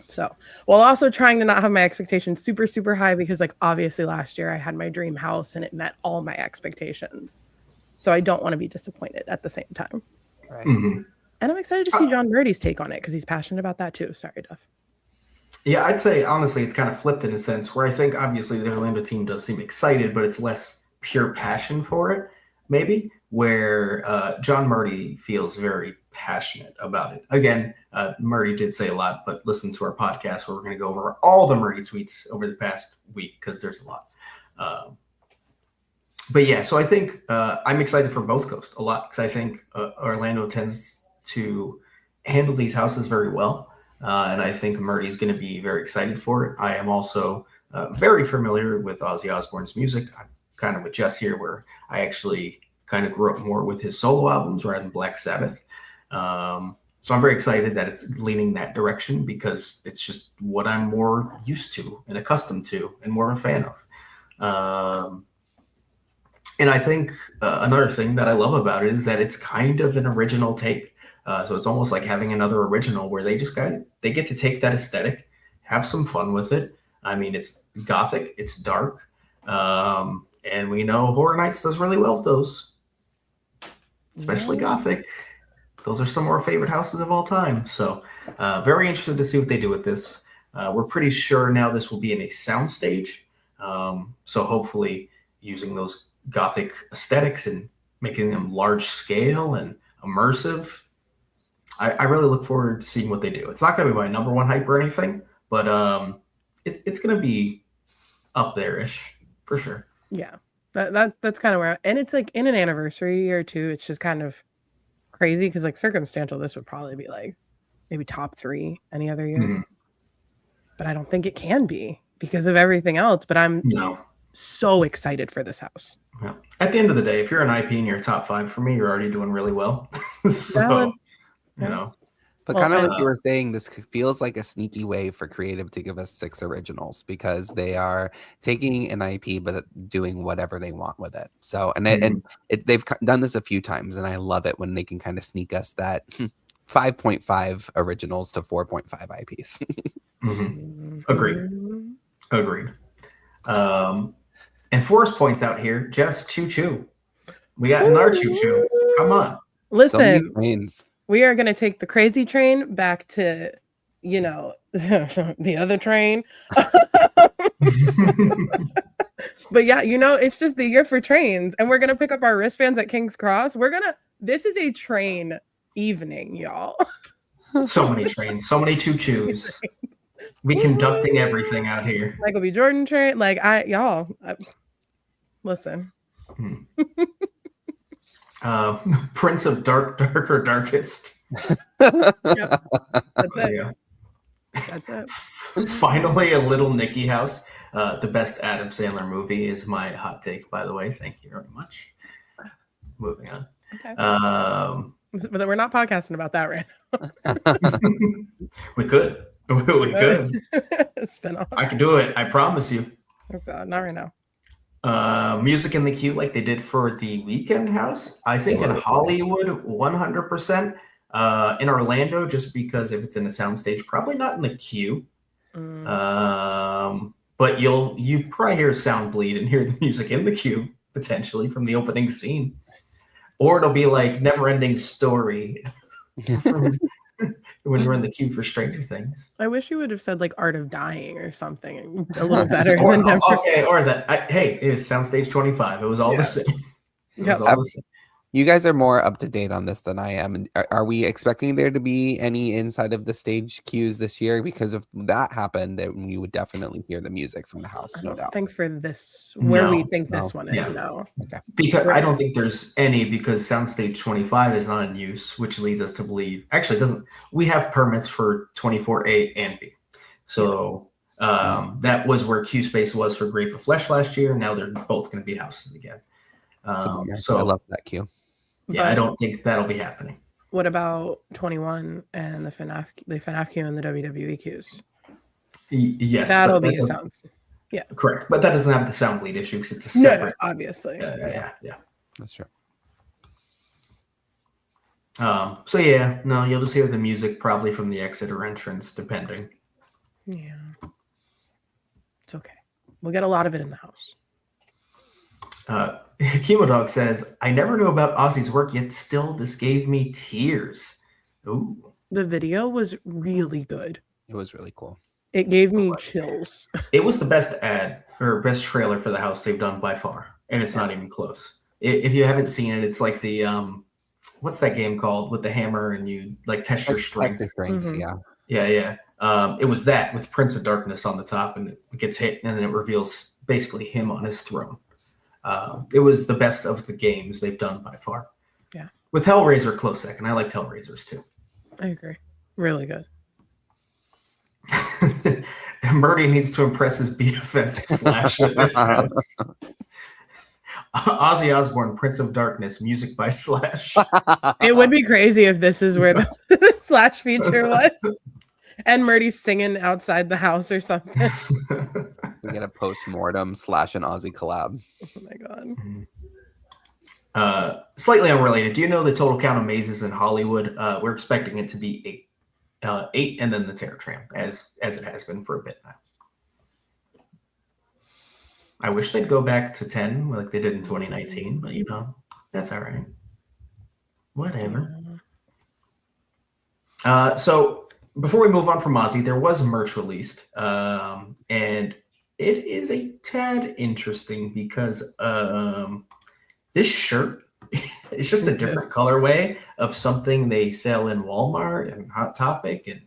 So, while also trying to not have my expectations super, super high, because like obviously last year I had my dream house and it met all my expectations. So I don't want to be disappointed at the same time. Right. Mm-hmm. And I'm excited to see John Murdy's take on it because he's passionate about that too. Sorry, Duff. Yeah, I'd say honestly it's kind of flipped in a sense where I think obviously the Orlando team does seem excited, but it's less pure passion for it, maybe, where John Murdy feels very passionate about it. Again, Murdy did say a lot, but listen to our podcast where we're going to go over all the Murdy tweets over the past week because there's a lot. But yeah, so I think I'm excited for both coasts a lot because I think Orlando tends to handle these houses very well. And I think Murdy is going to be very excited for it. I am also very familiar with Ozzy Osbourne's music. I'm kind of with Jess here, where I actually kind of grew up more with his solo albums rather than Black Sabbath. So I'm very excited that it's leaning that direction because it's just what I'm more used to and accustomed to and more of a fan of. And I think another thing that I love about it is that it's kind of an original take. So it's almost like having another original where they get to take that aesthetic, have some fun with it. I mean, it's gothic, it's dark, and we know Horror Nights does really well with those, especially gothic. those are some of our favorite houses of all time. So very interested to see what they do with this. We're pretty sure now this will be in a soundstage. So hopefully using those Gothic aesthetics and making them large scale and immersive. I really look forward to seeing what they do. It's not going to be my number one hype or anything, but it's going to be up there-ish for sure. Yeah, that's kind of where, and it's like in an anniversary year too. It's just kind of crazy because like circumstantial, this would probably be like maybe top 3 any other year, Mm-hmm. but I don't think it can be because of everything else. But I'm so excited for this house. Yeah. At the end of the day, if you're an IP and you're top 5 for me, you're already doing really well. So, you know. But kind of like you were saying, this feels like a sneaky way for Creative to give us 6 originals because they are taking an IP but doing whatever they want with it. So, they've done this a few times, and I love it when they can kind of sneak us that 5.5 originals to 4.5 IPs. Agreed. And Forrest points out here, just choo-choo. We got another choo-choo. Come on. Listen. So we are going to take the crazy train back to, the other train. But yeah, it's just the year for trains. And we're going to pick up our wristbands at King's Cross. This is a train evening, y'all. So many trains, so many choo-choos. We conducting everything out here. Michael B. Jordan train. Like, listen. Prince of Darker Darkest. Yep. That's it. Yeah. That's it. Finally, a Little Nicky house. The best Adam Sandler movie is my hot take, by the way. Thank you very much. Moving on. Okay. But we're not podcasting about that right now. We could. We could. Spin-off. I can do it. I promise you. Oh God, not right now. Music in the queue like they did for the Weekend house. I think in Hollywood, 100%. In Orlando, just because if it's in a soundstage, probably not in the queue. But you probably hear sound bleed and hear the music in the queue, potentially, from the opening scene. Or it'll be like Never-Ending Story when you're in the queue for Stranger Things. I wish you would have said like Art of Dying or something a little better. Or that. Hey, it was Soundstage 25. It was all the same. You guys are more up to date on this than I am. Are we expecting there to be any inside of the stage cues this year? Because if that happened, then you would definitely hear the music from the house, no doubt. I think for this, we think this one is, no. Okay. Because I don't think there's any, because Soundstage 25 is not in use, which leads us to believe, actually it doesn't, we have permits for 24A and B. So that was where Q Space was for Grave of Flesh last year. Now they're both going to be houses again. So I love that queue. Yeah, I don't think that'll be happening. What about 21 and the FNAF queue and the WWE queues? Yes. That'll be a sound. Yeah. Correct. But that doesn't have the sound bleed issue because it's a separate. No, obviously. Yeah. That's true. You'll just hear the music probably from the exit or entrance, depending. Yeah. It's okay. We'll get a lot of it in the house. Chemodog says, I never knew about Ozzy's work, yet still this gave me tears. Ooh. The video was really good. It was really cool. It gave me chills. It was the best ad or best trailer for the house they've done by far. And it's not even close. If you haven't seen it, it's like the, what's that game called with the hammer and you like test your strength? Yeah. It was that with Prince of Darkness on the top and it gets hit and then it reveals basically him on his throne. It was the best of the games they've done by far. Yeah. With Hellraiser close second. I like Hellraisers too. I agree. Really good. Murdy needs to impress his BFF / at this house. Ozzy Osbourne, Prince of Darkness, music by Slash. It would be crazy if this is where the Slash feature was. And Murdy's singing outside the house or something. We get a post-mortem / an Ozzy collab. Oh my God. Slightly unrelated. Do you know the total count of mazes in Hollywood? We're expecting it to be 8. 8 and then the Terror Tram, as it has been for a bit now. I wish they'd go back to 10 like they did in 2019, but that's all right. Whatever. So before we move on from Ozzy, there was merch released, and it is a tad interesting because this shirt is just a different colorway of something they sell in Walmart and Hot Topic and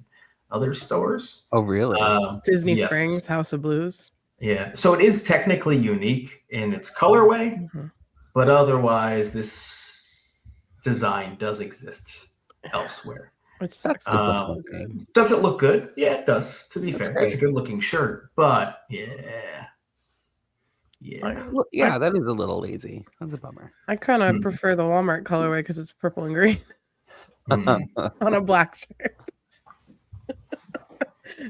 other stores. Oh, really? Disney Springs, House of Blues. Yeah. So it is technically unique in its colorway, but otherwise this design does exist elsewhere. Which sucks. Does it look good? Yeah, it does. To be fair, it's a good looking shirt, but yeah, that is a little lazy. That's a bummer. I kind of prefer the Walmart colorway because it's purple and green on a black shirt.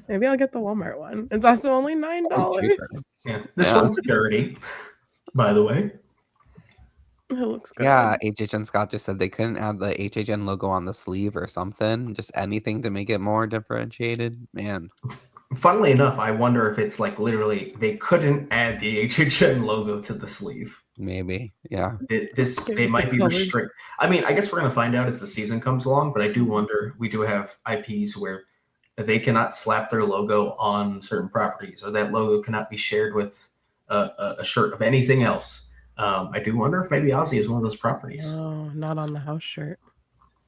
Maybe I'll get the Walmart one. It's also only $9. Yeah, this one's dirty, by the way. It looks good. Yeah, HHN Scott just said they couldn't add the HHN logo on the sleeve or something. Just anything to make it more differentiated. Man. Funnily enough, I wonder if it's like literally they couldn't add the HHN logo to the sleeve. Maybe, yeah. They might be restricted. I mean, I guess we're gonna find out as the season comes along, but I do wonder. We do have IPs where they cannot slap their logo on certain properties, or that logo cannot be shared with a shirt of anything else. I do wonder if maybe Ozzy is one of those properties. Oh, not on the house shirt.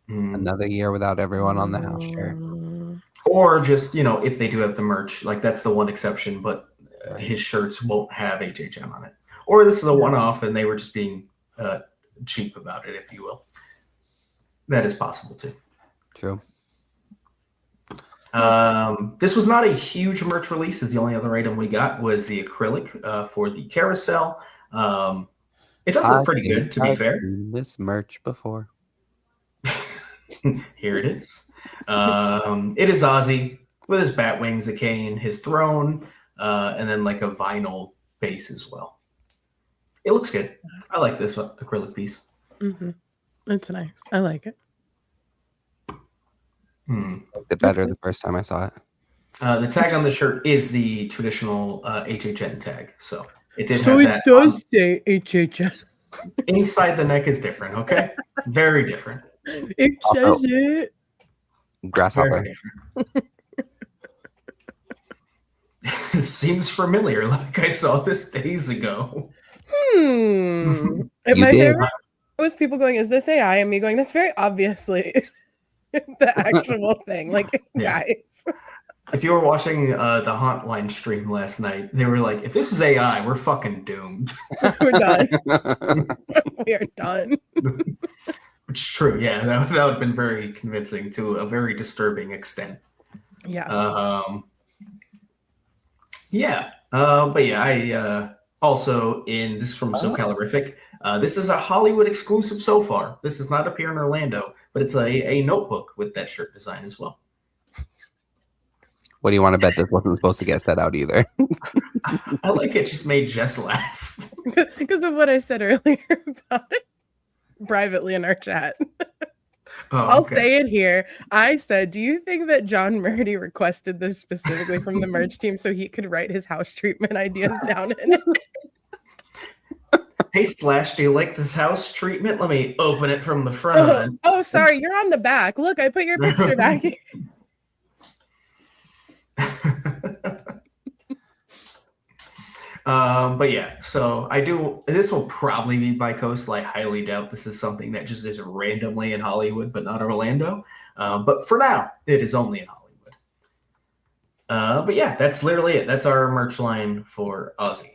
Another year without everyone on the house shirt. Or just, if they do have the merch, like that's the one exception, but his shirts won't have HHN on it. Or this is a one-off and they were just being cheap about it, if you will. That is possible too. True. This was not a huge merch release, as the only other item we got was the acrylic for the carousel. It does look pretty good, to be fair. This merch before. Here it is. It is Ozzy with his bat wings, a cane, his throne, and then like a vinyl base as well. It looks good. I like this acrylic piece. It's nice. I like it. It's better the first time I saw it. The tag on the shirt is the traditional HHN tag, so it did. So have it that does say HHN. Inside the neck is different. Okay, very different. It says it. Grasshopper. Seems familiar. Like I saw this days ago. My favorite was people going, "Is this AI?" And me going, "That's very obviously the actual thing." Like, guys. If you were watching the Hotline stream last night, they were like, if this is AI, we're fucking doomed. We're done. We are done. Which is true. Yeah, that would have been very convincing to a very disturbing extent. Yeah. But yeah, I also this is from SoCalorific. This is a Hollywood exclusive so far. This does not appear in Orlando, but it's a notebook with that shirt design as well. What do you want to bet this wasn't supposed to get set out either? I like it. Just made Jess laugh. Because of what I said earlier about it privately in our chat. I'll say it here. I said, do you think that John Murdy requested this specifically from the merch team so he could write his house treatment ideas down in it? Hey, Slash, do you like this house treatment? Let me open it from the front. Oh, sorry. You're on the back. Look, I put your picture back here. But yeah, so this will probably be by coastal. I highly doubt this is something that just is randomly in Hollywood but not Orlando, but for now it is only in Hollywood. But yeah, that's literally it. That's our merch line for Ozzy.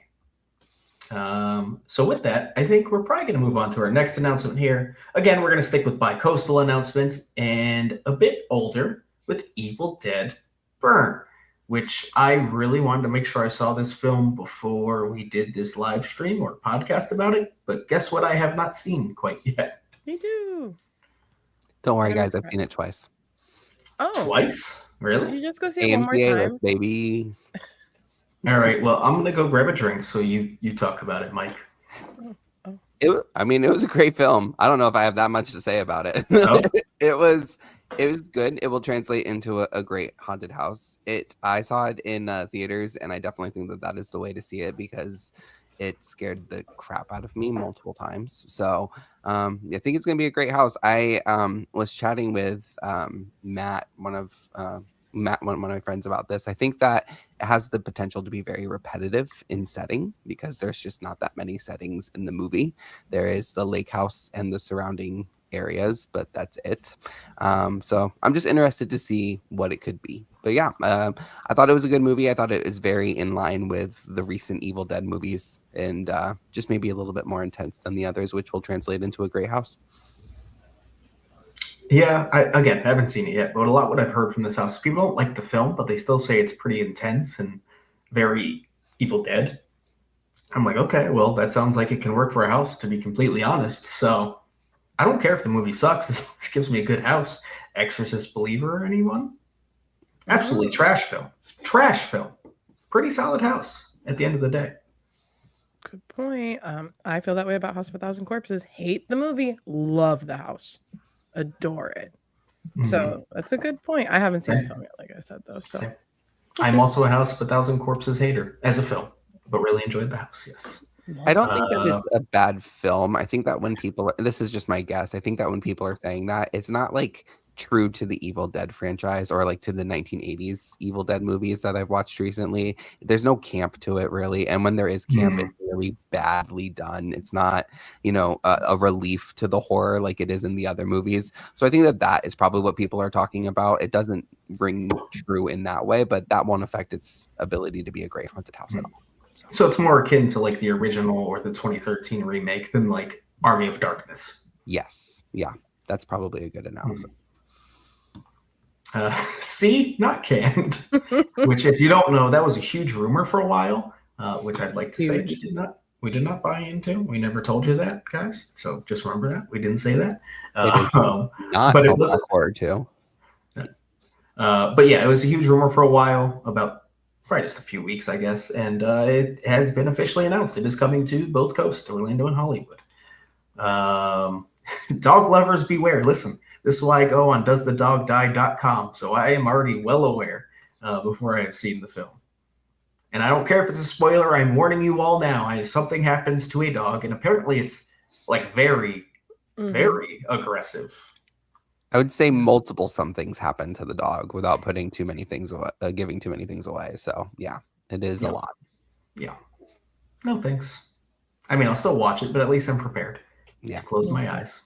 So with that, I think we're probably going to move on to our next announcement here. Again, we're going to stick with bi-coastal announcements and a bit older with Evil Dead Burn, which I really wanted to make sure I saw this film before we did this live stream or podcast about it. But guess what? I have not seen quite yet. Me too. Don't worry, guys. I've seen it twice. Oh, twice? Really? Did you just go see it one more AMC time? list, baby. All right. Well, I'm gonna go grab a drink. So you talk about it, Mike. It was a great film. I don't know if I have that much to say about it. Oh. It was good. It will translate into a great haunted house. I saw it in theaters, and I definitely think that is the way to see it because it scared the crap out of me multiple times. So I think it's going to be a great house. I was chatting with Matt, one of my friends about this. I think that it has the potential to be very repetitive in setting because there's just not that many settings in the movie. There is the lake house and the surrounding areas, but that's it. So I'm just interested to see what it could be. But yeah, I thought it was a good movie. I thought it was very in line with the recent Evil Dead movies and just maybe a little bit more intense than the others, which will translate into a great house. Yeah, I haven't seen it yet, but a lot what I've heard from this house, people don't like the film, but they still say it's pretty intense and very Evil Dead. I'm like, okay, well, that sounds like it can work for a house, to be completely honest. So I don't care if the movie sucks. This gives me a good house. Exorcist Believer, anyone? Absolutely trash film. Trash film. Pretty solid house at the end of the day. Good point. I feel that way about House of a Thousand Corpses. Hate the movie, love the house, adore it. So that's a good point. I haven't seen the film yet, like I said, though. So I'm also a House of a Thousand Corpses hater as a film, but really enjoyed the house. Yes. I don't think that it's a bad film. I think that when people, this is just my guess, I think that when people are saying that, it's not like true to the Evil Dead franchise or like to the 1980s Evil Dead movies that I've watched recently. There's no camp to it really. And when there is camp, it's really badly done. It's not, a relief to the horror like it is in the other movies. So I think that is probably what people are talking about. It doesn't ring true in that way, but that won't affect its ability to be a great haunted house at all. So it's more akin to like the original or the 2013 remake than like Army of Darkness. Yes. Yeah. That's probably a good analysis. See, not canned. Which, if you don't know, that was a huge rumor for a while. Which I'd like to say we did not buy into. We never told you that, guys. So just remember that we didn't say that. But it was horror too. But yeah, it was a huge rumor for a while, about probably just a few weeks, I guess, and it has been officially announced. It is coming to both coasts, Orlando and Hollywood. Dog lovers beware. Listen. This is why I go on doesthedogdie.com. So I am already well aware before I have seen the film. And I don't care if it's a spoiler. I'm warning you all now. If something happens to a dog, and apparently it's like very, very aggressive. I would say multiple somethings happen to the dog without putting too many things away, giving too many things away. So yeah, it is a lot. Yeah. No thanks. I mean, I'll still watch it, but at least I'm prepared. Yeah. Close my eyes.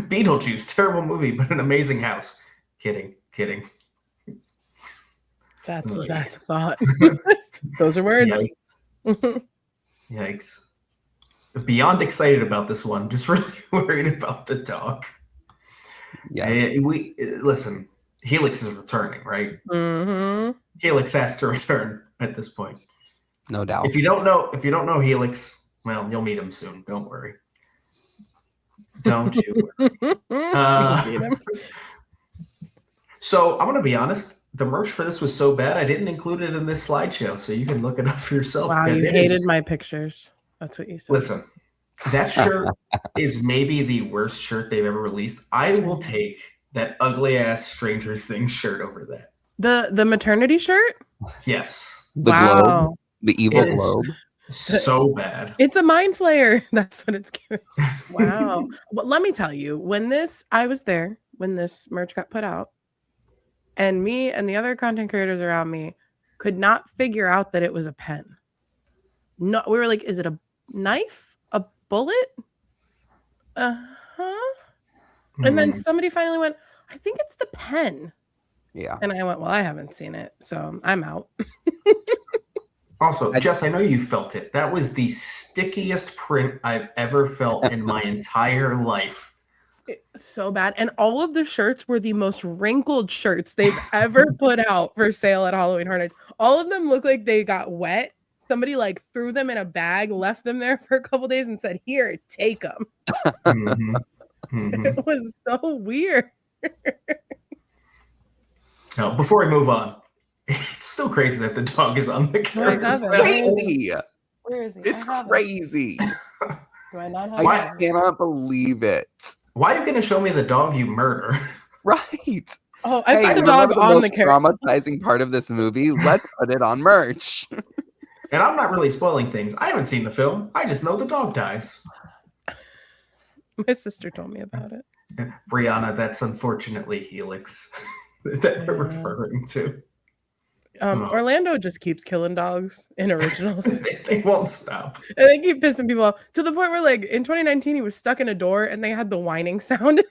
Beetlejuice, terrible movie, but an amazing house. Kidding. That's a thought. Those are words. Yikes. Beyond excited about this one, just really worried about the dog. Yeah. Listen, Helix is returning, right? Helix has to return at this point. No doubt. If you don't know Helix, well, you'll meet him soon. Don't worry. Don't you worry. So I'm going to be honest. The merch for this was so bad, I didn't include it in this slideshow, so you can look it up for yourself. Wow, you hated my pictures. That's what you said. Listen, that shirt is maybe the worst shirt they've ever released. I will take that ugly-ass Stranger Things shirt over that. The maternity shirt? Yes. The globe. The evil globe. So bad. It's a mind flayer. That's what it's giving. Wow. Well, let me tell you, I was there when this merch got put out, and me and the other content creators around me could not figure out that it was a pen. No, we were like, is it a knife? A bullet? And then somebody finally went, I think it's the pen. Yeah. And I went, well, I haven't seen it, so I'm out. Also, Jess, I know you felt it. That was the stickiest print I've ever felt in my entire life. So bad. And all of the shirts were the most wrinkled shirts they've ever put out for sale at Halloween Horror Nights. All of them look like they got wet. Somebody like threw them in a bag, left them there for a couple days and said, here, take them. It was so weird. Now, before we move on, it's still crazy that the dog is on the carousel. Crazy. Where is he? It's crazy. Do I not have I cannot believe it. Why are you going to show me the dog you murder? Right. Oh, I Hey, put the you dog remember on the most carousel. traumatizing part of this movie? Let's put it on merch. And I'm not really spoiling things. I haven't seen the film. I just know the dog dies. My sister told me about it. Brianna, that's unfortunately Helix that we're referring to. Orlando just keeps killing dogs in originals. They won't stop. And they keep pissing people off to the point where, like, in 2019, he was stuck in a door and they had the whining sound.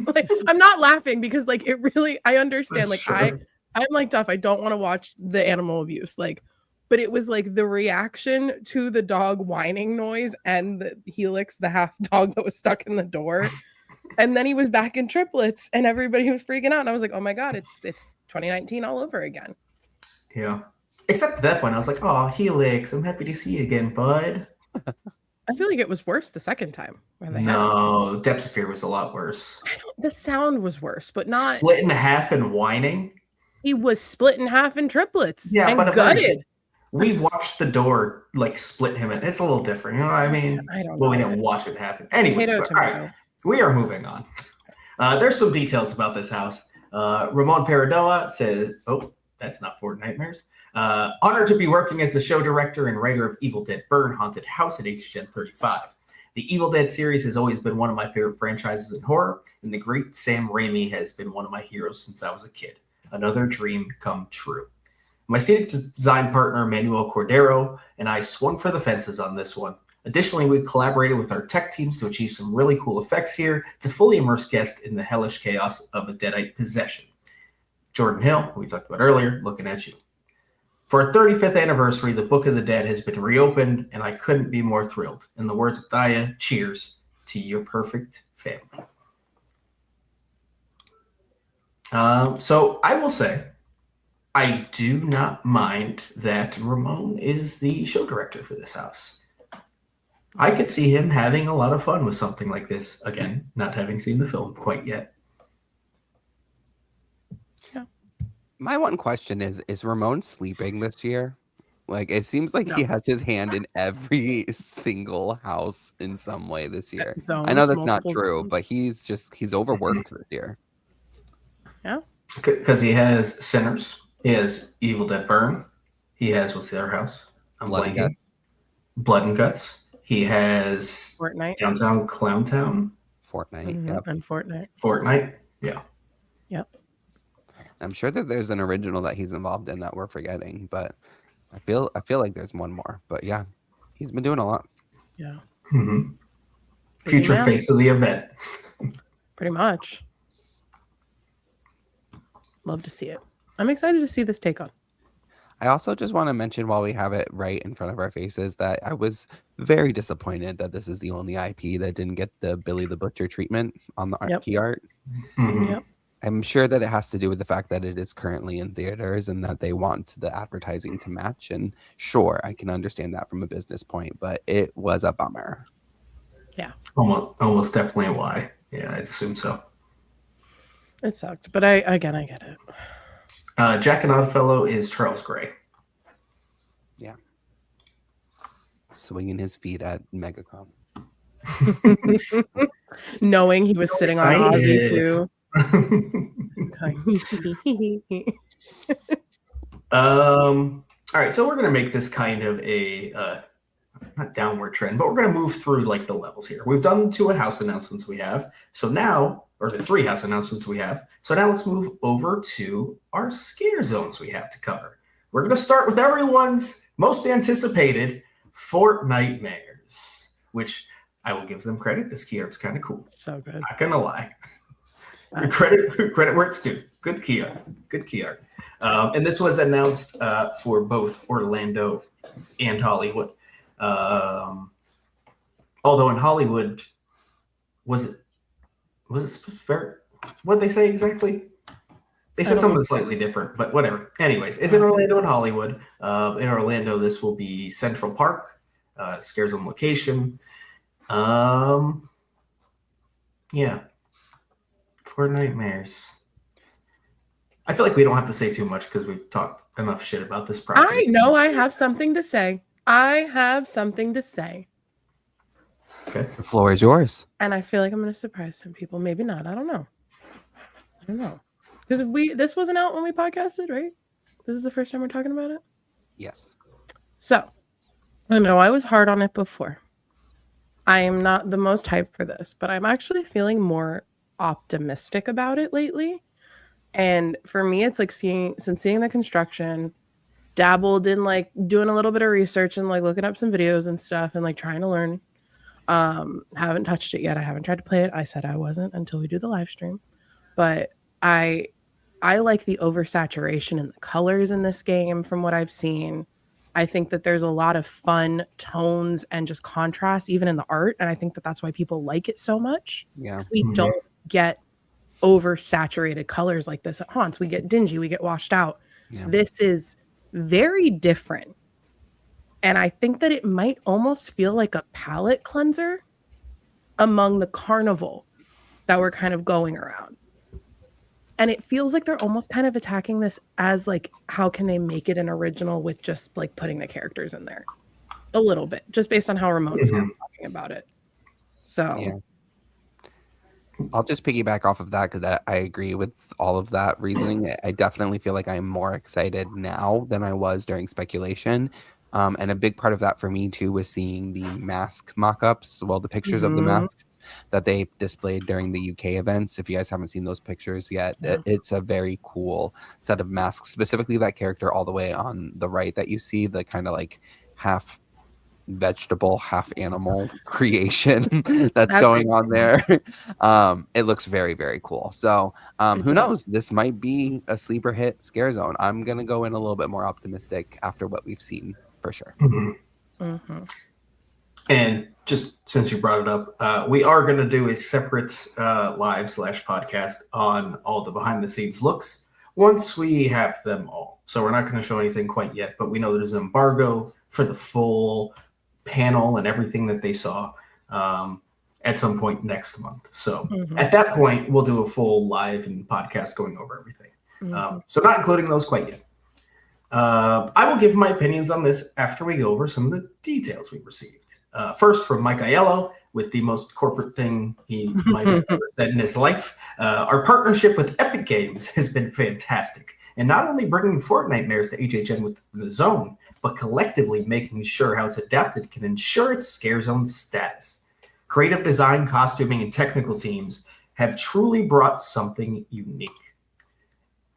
Like, I'm not laughing because, like, it really, I understand. That's Like, true. I'm like Duff. I don't want to watch the animal abuse. Like, but it was like the reaction to the dog whining noise and the Helix, the half dog that was stuck in the door. And then he was back in triplets and everybody was freaking out. And I was like, oh my God, it's 2019 all over again. Yeah. Except at that point, I was like, oh, Helix, I'm happy to see you again, bud. I feel like it was worse the second time. No, Depths of Fear was a lot worse. The sound was worse, but not split in half and whining. He was split in half in triplets. Yeah, and but gutted. We watched the door like split him in. It's a little different, you know what I mean? I don't know. We didn't watch it happen. Anyway, Tomato. all right, we are moving on. There's some details about this house. Ramon Paradoa says, oh, that's not Fortnitemares. Honored to be working as the show director and writer of Evil Dead Burn Haunted House at HHN 35. The Evil Dead series has always been one of my favorite franchises in horror, and the great Sam Raimi has been one of my heroes since I was a kid. Another dream come true. My scenic design partner, Manuel Cordero, and I swung for the fences on this one. Additionally, we collaborated with our tech teams to achieve some really cool effects here to fully immerse guests in the hellish chaos of a Deadite possession. Jordan Hill, who we talked about earlier, looking at you. For our 35th anniversary, the Book of the Dead has been reopened, and I couldn't be more thrilled. In the words of Thaya, cheers to your perfect family. So I will say, I do not mind that Ramon is the show director for this house. I could see him having a lot of fun with something like this. Again, not having seen the film quite yet. My one question is Ramon sleeping this year? Like, it seems like he has his hand in every single house in some way this year. I know that's not true, but he's overworked this year. Yeah. Because he has Sinners. He has Evil Dead Burn. He has, what's the other house? Blood and Guts. Blood and Guts. He has Fortnite. Downtown Clowntown. Fortnite. Yep. And Fortnite. Fortnite. Yeah. Yep. I'm sure that there's an original that he's involved in that we're forgetting, but I feel like there's one more. But yeah, he's been doing a lot. Yeah. Mm-hmm. Future face of the event. Pretty much. Love to see it. I'm excited to see this take on. I also just want to mention, while we have it right in front of our faces, that I was very disappointed that this is the only IP that didn't get the Billy the Butcher treatment on the key art. Mm-hmm. Yep. I'm sure that it has to do with the fact that it is currently in theaters and that they want the advertising to match. And sure, I can understand that from a business point, but it was a bummer. Yeah. Almost definitely why. Yeah, I'd assume so. It sucked, but I get it. Jack and Oddfellow is Charles Gray. Yeah. Swinging his feet at MegaCon. Knowing he was sitting on Ozzy too. All right, so we're going to make this kind of a not downward trend, but we're going to move through like the levels here. We've done 2 house announcements we have. So now, or the 3 house announcements we have. So now let's move over to our scare zones we have to cover. We're going to start with everyone's most anticipated Fortnitemares, which I will give them credit. This key art's kind of cool. So good. Not going to lie. Credit where it's due. Good key art. Good key art. And this was announced for both Orlando and Hollywood. Although in Hollywood, was it fair? What did they say exactly? They said something slightly different, but whatever. Anyways, it's in Orlando and Hollywood. In Orlando, this will be Central Park, scare zone location. Yeah. Fortnitemares. I feel like we don't have to say too much because we've talked enough shit about this property. I know I have something to say. Okay. The floor is yours. And I feel like I'm going to surprise some people. Maybe not. I don't know. Because this wasn't out when we podcasted, right? This is the first time we're talking about it. Yes. So, I know I was hard on it before. I am not the most hyped for this, but I'm actually feeling more optimistic about it lately. And for me, it's like seeing the construction, dabbled in like doing a little bit of research and like looking up some videos and stuff and like trying to learn. Haven't touched it yet. I haven't tried to play it. I said I wasn't until we do the live stream. But I like the oversaturation in the colors in this game from what I've seen. I think that there's a lot of fun tones and just contrast even in the art. And I think that that's why people like it so much. Yeah. We don't get oversaturated colors like this at Haunts. We get dingy, we get washed out. Yeah. This is very different. And I think that it might almost feel like a palette cleanser among the carnival that we're kind of going around. And it feels like they're almost kind of attacking this as like, how can they make it an original with just like putting the characters in there a little bit, just based on how Ramon was kind of talking about it. So yeah. I'll just piggyback off of that because I agree with all of that reasoning. I definitely feel like I'm more excited now than I was during speculation. And a big part of that for me too was seeing the mask mock-ups, well, the pictures of the masks that they displayed during the UK events. If you guys haven't seen those pictures yet, it's a very cool set of masks, specifically that character all the way on the right that you see, the kind of like half vegetable, half animal creation that's going on there. It looks very, very cool. So who knows? This might be a sleeper hit Scare Zone. I'm going to go in a little bit more optimistic after what we've seen. For sure. And just since you brought it up, we are going to do a separate live/podcast on all the behind the scenes looks once we have them all. So we're not going to show anything quite yet, but we know there's an embargo for the full panel and everything that they saw at some point next month. So at that point, we'll do a full live and podcast going over everything. So not including those quite yet. I will give my opinions on this after we go over some of the details we received. First, from Mike Aiello, with the most corporate thing he might have ever said in his life. Our partnership with Epic Games has been fantastic, and not only bringing Fortnitemares to HHN with the zone, but collectively making sure how it's adapted can ensure its Scare Zone status. Creative design, costuming, and technical teams have truly brought something unique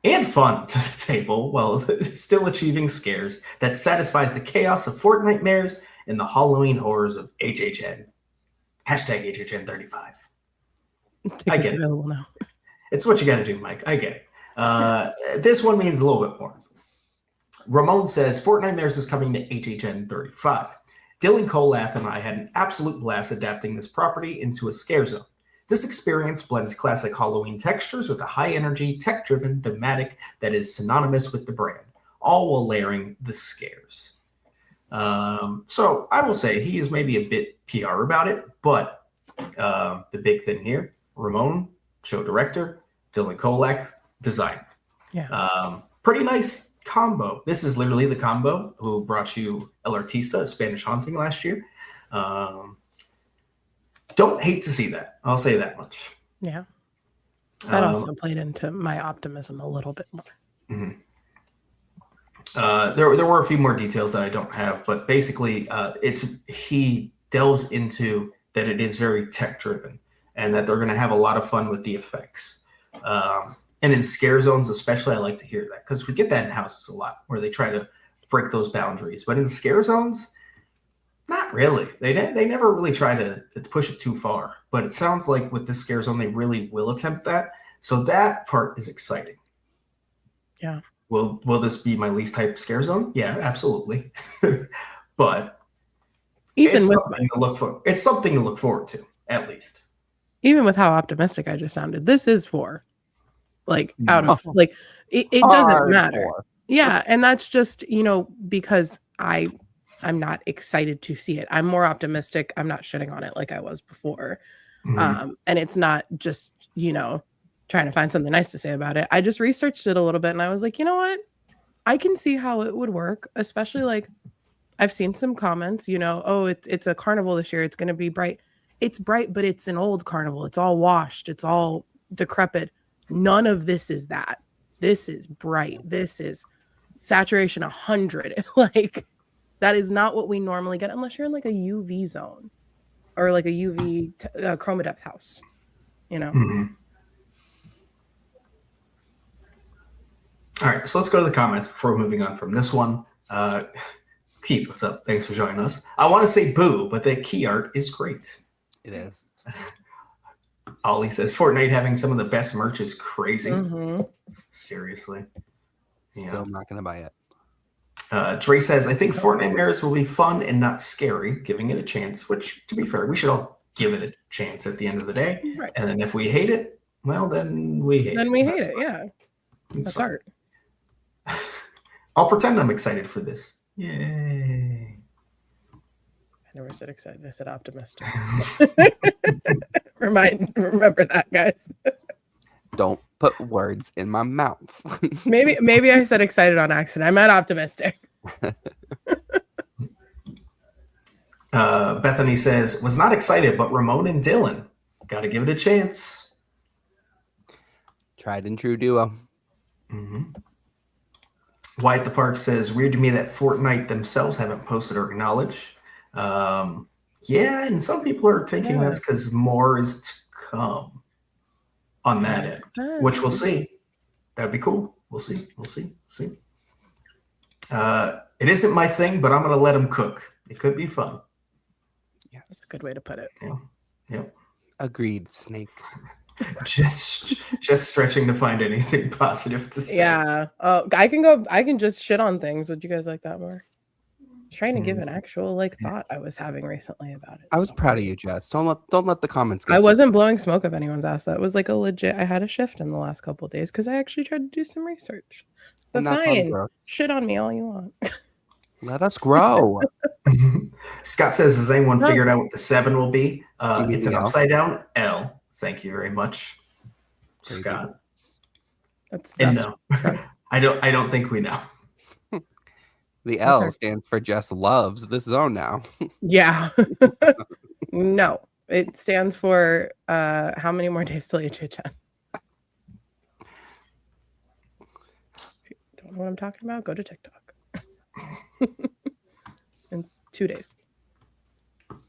and fun to the table while still achieving scares that satisfies the chaos of Fortnitemares and the Halloween horrors of HHN. Hashtag HHN35. I get it. Now. It's what you got to do, Mike. I get it. This one means a little bit more. Ramon says Fortnitemares is coming to HHN35. Dylan Colath and I had an absolute blast adapting this property into a scare zone. This experience blends classic Halloween textures with a high-energy, tech-driven thematic that is synonymous with the brand, all while layering the scares. So I will say he is maybe a bit PR about it, but the big thing here, Ramon, show director, Dylan Kolak, designer. Yeah. Pretty nice combo. This is literally the combo who brought you El Artista, Spanish Haunting last year. Don't hate to see that. I'll say that much. Yeah. That also played into my optimism a little bit more. There were a few more details that I don't have, but basically he delves into that it is very tech driven and that they're going to have a lot of fun with the effects. And in scare zones, especially, I like to hear that because we get that in houses a lot where they try to break those boundaries. But in scare zones, not really. They never really try to push it too far. But it sounds like with this scare zone, they really will attempt that. So that part is exciting. Yeah. Will this be my least type scare zone? Yeah, absolutely. But even it's something to look forward to, at least. Even with how optimistic I just sounded, this is for out of it doesn't matter. Yeah, and that's just because I'm not excited to see it. I'm more optimistic. I'm not shitting on it like I was before. And it's not just, trying to find something nice to say about it. I just researched it a little bit and I was like, you know what? I can see how it would work, especially I've seen some comments, it's a carnival this year. It's going to be bright. It's bright, but it's an old carnival. It's all washed. It's all decrepit. None of this is that. This is bright. This is saturation 100. Like, that is not what we normally get unless you're in like a UV zone or like a UV chroma depth house, you know? Mm-hmm. All right, so let's go to the comments before moving on from this one. Keith, what's up? Thanks for joining us. I want to say boo, but the key art is great. It is. Ollie says Fortnite having some of the best merch is crazy. Mm-hmm. Seriously. Yeah. Still not going to buy it. Dre says, I think Fortnitemares will be fun and not scary, giving it a chance, which, to be fair, we should all give it a chance at the end of the day. Right. And then if we hate it, well, then we hate it. Then we hate it, fine. yeah. That's art. I'll pretend I'm excited for this. Yay. I never said excited. I said optimistic. Remember that, guys. Don't put words in my mouth. Maybe I said excited on accident. I meant optimistic. Bethany says, was not excited, but Ramon and Dylan. Got to give it a chance. Tried and true duo. Mm-hmm. Wyatt the Park says, weird to me that Fortnite themselves haven't posted or acknowledged. Yeah, and some people are thinking that's because more is to come on that end, which we'll see. That'd be cool. We'll see. It isn't my thing, but I'm going to let them cook. It could be fun. Yeah, that's a good way to put it. Yeah. Yep. Agreed, Snake. just stretching to find anything positive to say. Yeah. I can just shit on things. Would you guys like that more? Trying to give an actual thought I was having recently about it. I was proud of you, Jess. Don't let the comments get I you. wasn't blowing smoke up anyone's ass. That was like a legit. I had a shift in the last couple of days because I actually tried to do some research. But fine, shit on me all you want. Let us grow. Scott says, has anyone figured out what the 7 will be? It's an L? upside down L. Thank you very much, Scott. That's no. I don't think we know. The L stands for Jess loves this zone now. Yeah. No, it stands for how many more days till HHN? Don't know what I'm talking about? Go to TikTok. In 2 days.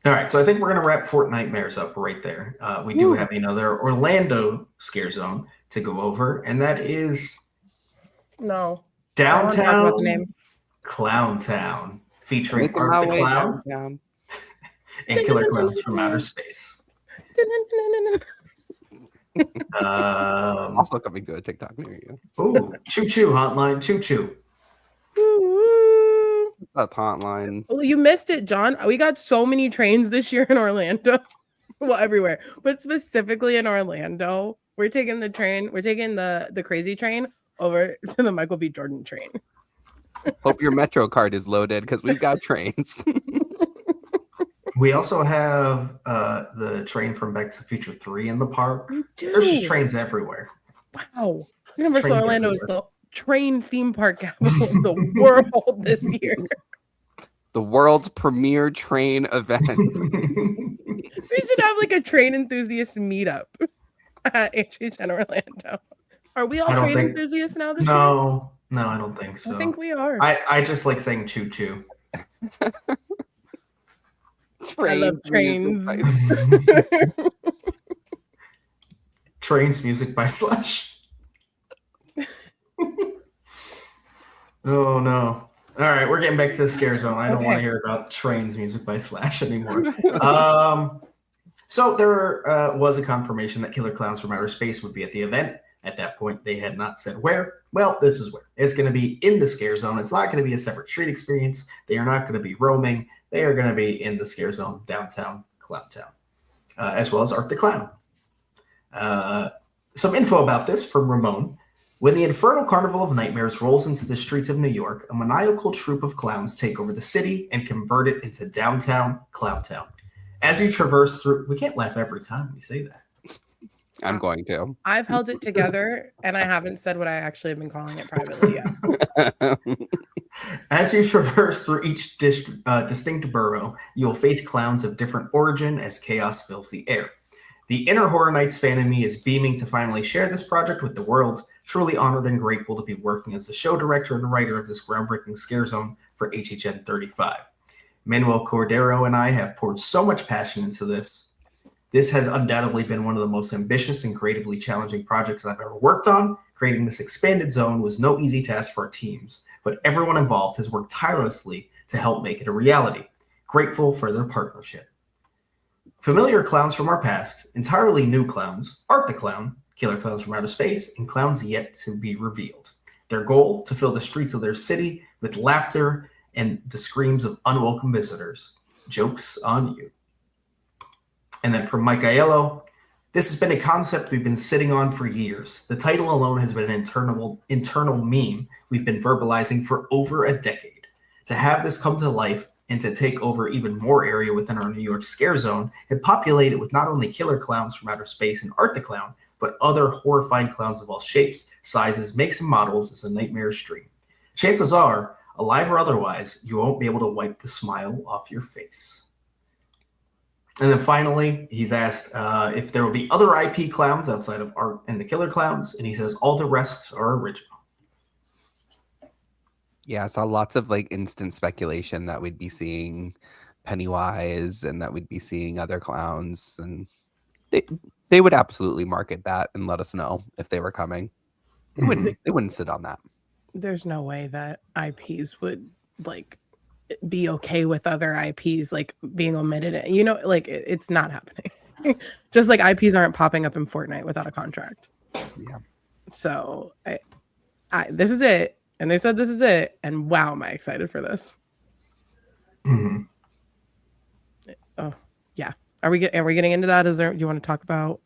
All right, so I think we're going to wrap Fortnitemares up right there. We do have another Orlando scare zone to go over, and that is Downtown Clowntown, featuring Art the Clown and Killer Klowns from Outer Space. Also coming to a TikTok near you. Oh, choo choo hotline, choo choo. What's up, hotline? Oh, you missed it, John. We got so many trains this year in Orlando. Well, everywhere, but specifically in Orlando. We're taking the train. We're taking the crazy train over to the Michael B. Jordan train. Hope your Metro card is loaded because we've got trains. We also have the train from Back to the Future 3 in the park. There's just trains everywhere. Wow. Universal Orlando is the train theme park capital of the world this year. The world's premier train event. We should have like a train enthusiast meetup at HHN Orlando. Are we all train enthusiasts now this year? No, I don't think so. I think we are. I just like saying choo choo. I love trains. Trains music by Slash. Oh no. All right, we're getting back to the scare zone. I don't want to hear about Trains music by Slash anymore. So there was a confirmation that Killer Klowns from Outer Space would be at the event. At that point, they had not said where. Well, this is where. It's going to be in the scare zone. It's not going to be a separate street experience. They are not going to be roaming. They are going to be in the scare zone, downtown Clowntown, as well as Art the Clown. Some info about this from Ramon. When the Infernal Carnival of Nightmares rolls into the streets of New York, a maniacal troupe of clowns take over the city and convert it into downtown Clowntown. As you traverse through... We can't laugh every time we say that. I'm going to. I've held it together, and I haven't said what I actually have been calling it privately yet. As you traverse through each distinct borough, you will face clowns of different origin as chaos fills the air. The inner Horror Nights fan in me is beaming to finally share this project with the world. Truly honored and grateful to be working as the show director and writer of this groundbreaking scare zone for HHN 35. Manuel Cordero and I have poured so much passion into this. This has undoubtedly been one of the most ambitious and creatively challenging projects I've ever worked on. Creating this expanded zone was no easy task for our teams, but everyone involved has worked tirelessly to help make it a reality. Grateful for their partnership. Familiar clowns from our past, entirely new clowns, Art the Clown, Killer Clowns from Outer Space, and clowns yet to be revealed. Their goal, to fill the streets of their city with laughter and the screams of unwelcome visitors. Joke's on you. And then from Mike Aiello, this has been a concept we've been sitting on for years. The title alone has been an internal meme we've been verbalizing for over a decade. To have this come to life and to take over even more area within our New York scare zone and populate it with not only killer clowns from outer space and Art the Clown, but other horrifying clowns of all shapes, sizes, makes, and models is a nightmarish dream. Chances are, alive or otherwise, you won't be able to wipe the smile off your face. And then finally, he's asked if there will be other IP clowns outside of Art and the Killer Clowns, and he says all the rest are original. Yeah, I saw lots of like instant speculation that we'd be seeing Pennywise and that we'd be seeing other clowns, and they would absolutely market that and let us know if they were coming. They wouldn't sit on that. There's no way that IPs would like be okay with other IPs like being omitted. You know, like it's not happening. Just like IPs aren't popping up in Fortnite without a contract. Yeah. So this is it. And they said this is it. And wow, am I excited for this. Mm-hmm. Oh, yeah. Are we getting into that? Do you want to talk about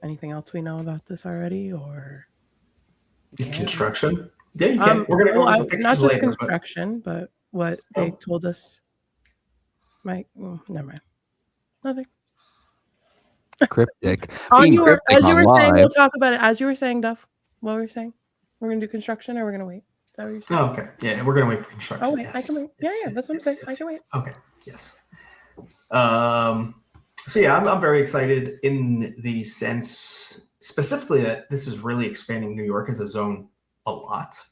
anything else we know about this already, or construction? Yeah, you can. We're gonna go over the pictures not just later, construction, but what they told us. Never mind. Nothing. Cryptic. As you were saying, we'll talk about it. As you were saying, Duff, what were you saying? We're gonna do construction, or we're gonna wait? Is that what you're saying? Oh, okay. Yeah, we're gonna wait for construction. Oh wait, yes. I can wait. Yeah, that's what I'm saying. I can wait. Okay. Yes. So yeah, I'm very excited in the sense specifically that this is really expanding New York as a zone a lot.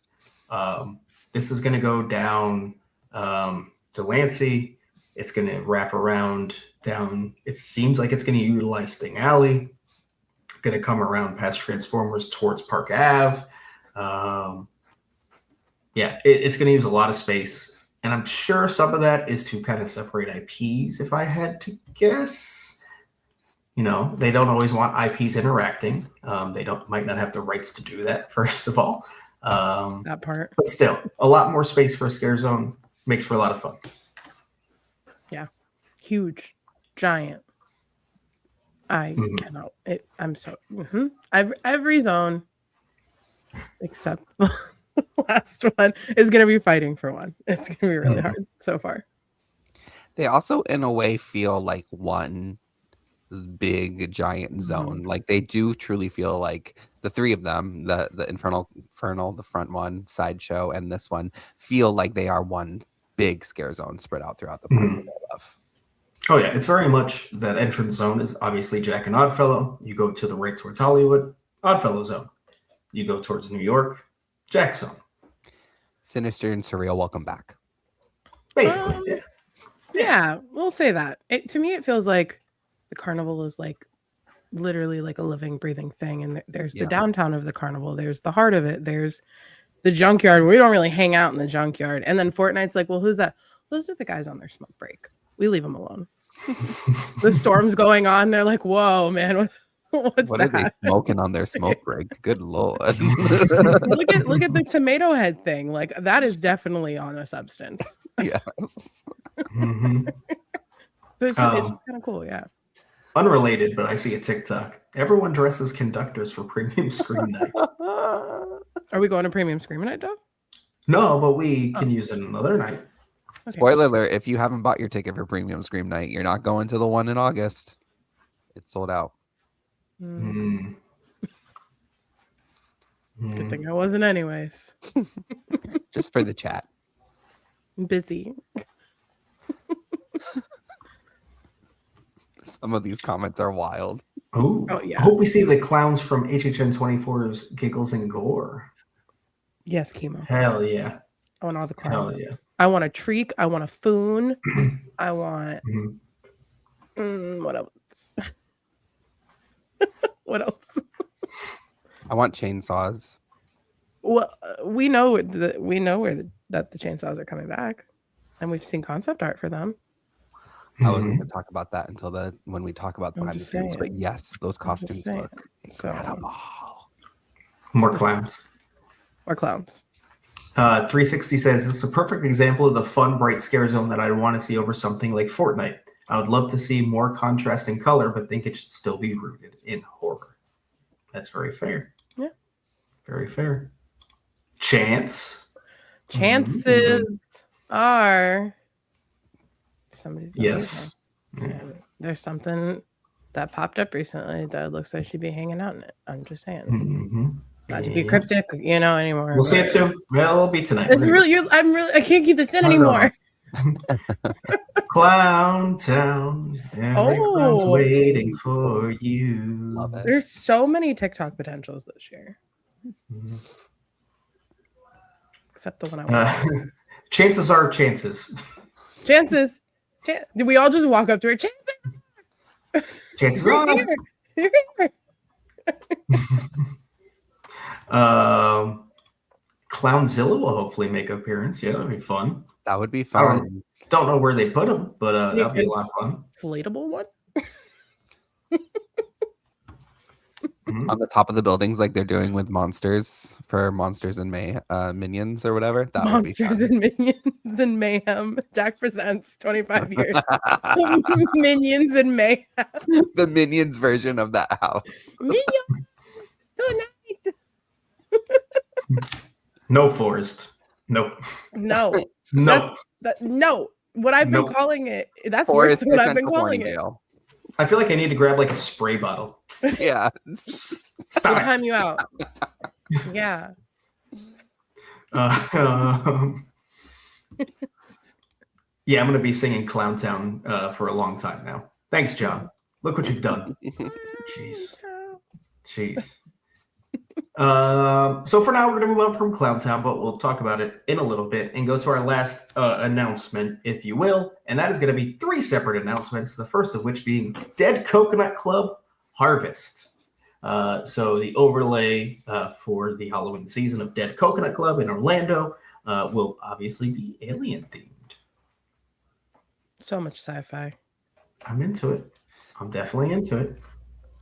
This is going to go down Delancey. It's going to wrap around down. It seems like it's going to utilize Sting Alley. Going to come around past Transformers towards Park Ave. It's going to use a lot of space. And I'm sure some of that is to kind of separate IPs, if I had to guess. You know, they don't always want IPs interacting. They might not have the rights to do that, first of all. That part. But still, a lot more space for a scare zone makes for a lot of fun. Yeah. Huge. Giant. I cannot. I'm so... Every zone, except... last one is going to be fighting for one. It's going to be really hard so far. They also, in a way, feel like one big giant zone. Like they do truly feel like the three of them, the Infernal, the front one, Sideshow, and this one, feel like they are one big scare zone spread out throughout the park. Oh yeah, it's very much that entrance zone is obviously Jack and Oddfellow. You go to the right towards Hollywood, Oddfellow zone. You go towards New York, Jack zone. Sinister and Surreal, welcome back. Basically, yeah, we'll say that. To me, it feels like the carnival is like literally like a living, breathing thing. And there's the downtown of the carnival. There's the heart of it. There's the junkyard. We don't really hang out in the junkyard. And then Fortnite's like, well, who's that? Those are the guys on their smoke break. We leave them alone. The storm's going on. They're like, whoa, man. What that? Are they smoking on their smoke break? Good Lord. look at the tomato head thing. Like that is definitely on a substance. Yes. It's just kind of cool, yeah. Unrelated, but I see a TikTok. Everyone dresses conductors for Premium Scream Night. Are we going to Premium Scream Night, Dove? No, but we can use it another night. Okay. Spoiler alert, if you haven't bought your ticket for Premium Scream Night, you're not going to the one in August. It's sold out. Good thing I wasn't anyways. Just for the chat. I'm busy. Some of these comments are wild. Oh yeah. I hope we see the clowns from HHN 24's Giggles and Gore. Yes, chemo. Hell yeah. I want all the clowns. Hell yeah. I want a Treek. I want a Foon. I want. What else? What else? I want chainsaws. Well, we know that the chainsaws are coming back, and we've seen concept art for them. I wasn't going to talk about that until when we talk about behind the scenes. But saying. yes, those costumes look incredible. More clowns. Or clowns. 360 says this is a perfect example of the fun, bright scare zone that I'd want to see over something like Fortnite. I would love to see more contrast in color, but think it should still be rooted in horror. That's very fair. Yeah. Very fair. Chances are somebody's yes. Yeah. There's something that popped up recently that looks like she'd be hanging out in it. I'm just saying. Not to be cryptic, anymore. We'll see it soon. Well, it'll be tonight. It's I can't keep this in anymore. Clowntown. Every clown's waiting for you. Love it. There's so many TikTok potentials this year. Except the one I want. Chances are chances. Chances. Did we all just walk up to her? Chances. Chances are. You're here. Clownzilla will hopefully make an appearance. Yeah, that'd be fun. That would be fun. Don't know where they put them, but that'd be a lot of fun. Inflatable one? On the top of the buildings, like they're doing with monsters for Monsters and Minions or whatever. That Monsters and Minions and Mayhem. Jack presents 25 years. Minions and Mayhem. The Minions version of that house. Minions tonight. No, Forrest. Nope. No. No. No. What I've been calling it. That's worse than what I've been calling it. I feel like I need to grab like a spray bottle. Yeah. We'll time you out. Yeah. Yeah, I'm going to be singing Clowntown for a long time now. Thanks, John. Look what you've done. Jeez. So for now, we're going to move on from Clowntown, but we'll talk about it in a little bit and go to our last announcement, if you will. And that is going to be 3 separate announcements, the first of which being Dead Coconut Club Harvest. So the overlay for the Halloween season of Dead Coconut Club in Orlando will obviously be alien themed. So much sci-fi. I'm into it. I'm definitely into it.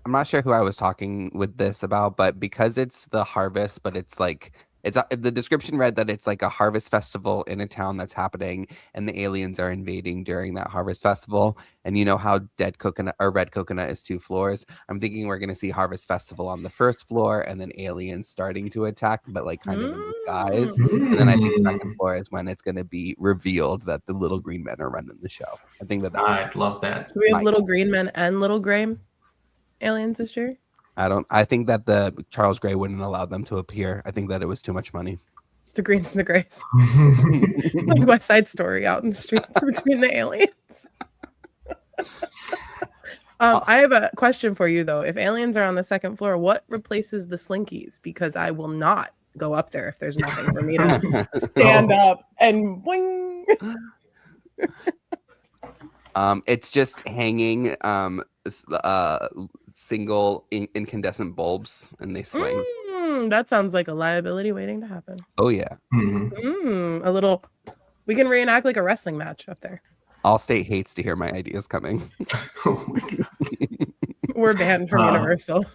I'm not sure who I was talking with this about, but because it's the harvest, but it's like the description read that it's like a harvest festival in a town that's happening, and the aliens are invading during that harvest festival. And you know how Dead Coconut or Red Coconut is 2 floors. I'm thinking we're gonna see Harvest Festival on the 1st floor, and then aliens starting to attack, but like kind of in disguise. And then I think the 2nd floor is when it's gonna be revealed that the little green men are running the show. I think I'd love that. So we have little green men and little gray aliens this year. I think that the Charles Gray wouldn't allow them to appear. I think that it was too much money. The greens and the grays. Like West Side Story out in the streets between the aliens. I have a question for you though. If aliens are on the 2nd floor, what replaces the Slinkies? Because I will not go up there if there's nothing for me to stand up and boing. It's just hanging single incandescent bulbs, and they swing. That sounds like a liability waiting to happen. Oh yeah. A little. We can reenact like a wrestling match up there. Allstate hates to hear my ideas coming. Oh my god. We're banned from Universal.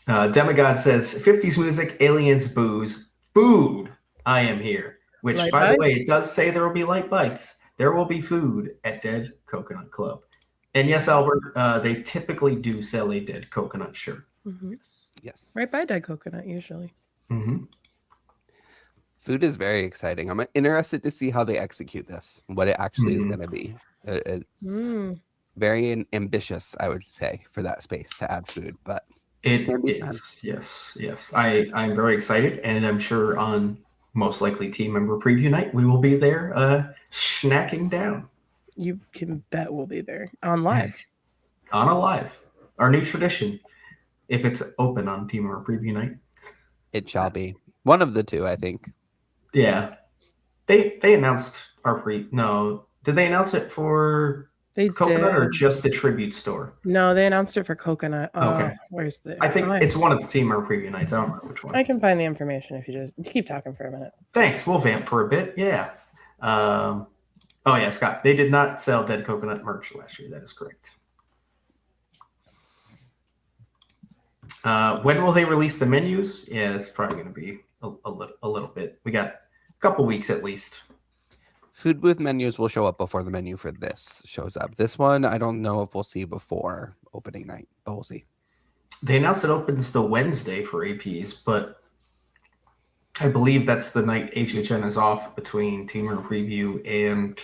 Demigod says 50s music, aliens, booze, food. I am here. Which, Light by bites? the way, it does say there will be light bites. There will be food at Dead Coconut Club. And yes, Albert, they typically do sell a Dead Coconut shirt. Yes. Right by Dead Coconut, usually. Food is very exciting. I'm interested to see how they execute this, what it actually is going to be. It's very ambitious, I would say, for that space to add food, but it is. Yes. I'm very excited, and I'm sure on most likely team member preview night, we will be there snacking down. You can bet we'll be there on live. On a live. our new tradition. If it's open on Team Member Preview night, it shall be one of the two, I think. Yeah, they announced our No, did they announce it for Coconut or just the tribute store? No, they announced it for Coconut. Okay, where's the? I think it's one of the Team Member Preview nights. I don't remember which one. I can find the information if you just keep talking for a minute. Thanks. We'll vamp for a bit. Yeah. Oh yeah, Scott. They did not sell Dead Coconut merch last year. That is correct. When will they release the menus? Yeah, it's probably going to be a little bit. We got a couple weeks at least. Food booth menus will show up before the menu for this shows up. This one, I don't know if we'll see before opening night, but we'll see. They announced it opens the Wednesday for APs, but I believe that's the night HHN is off between Team Member Preview and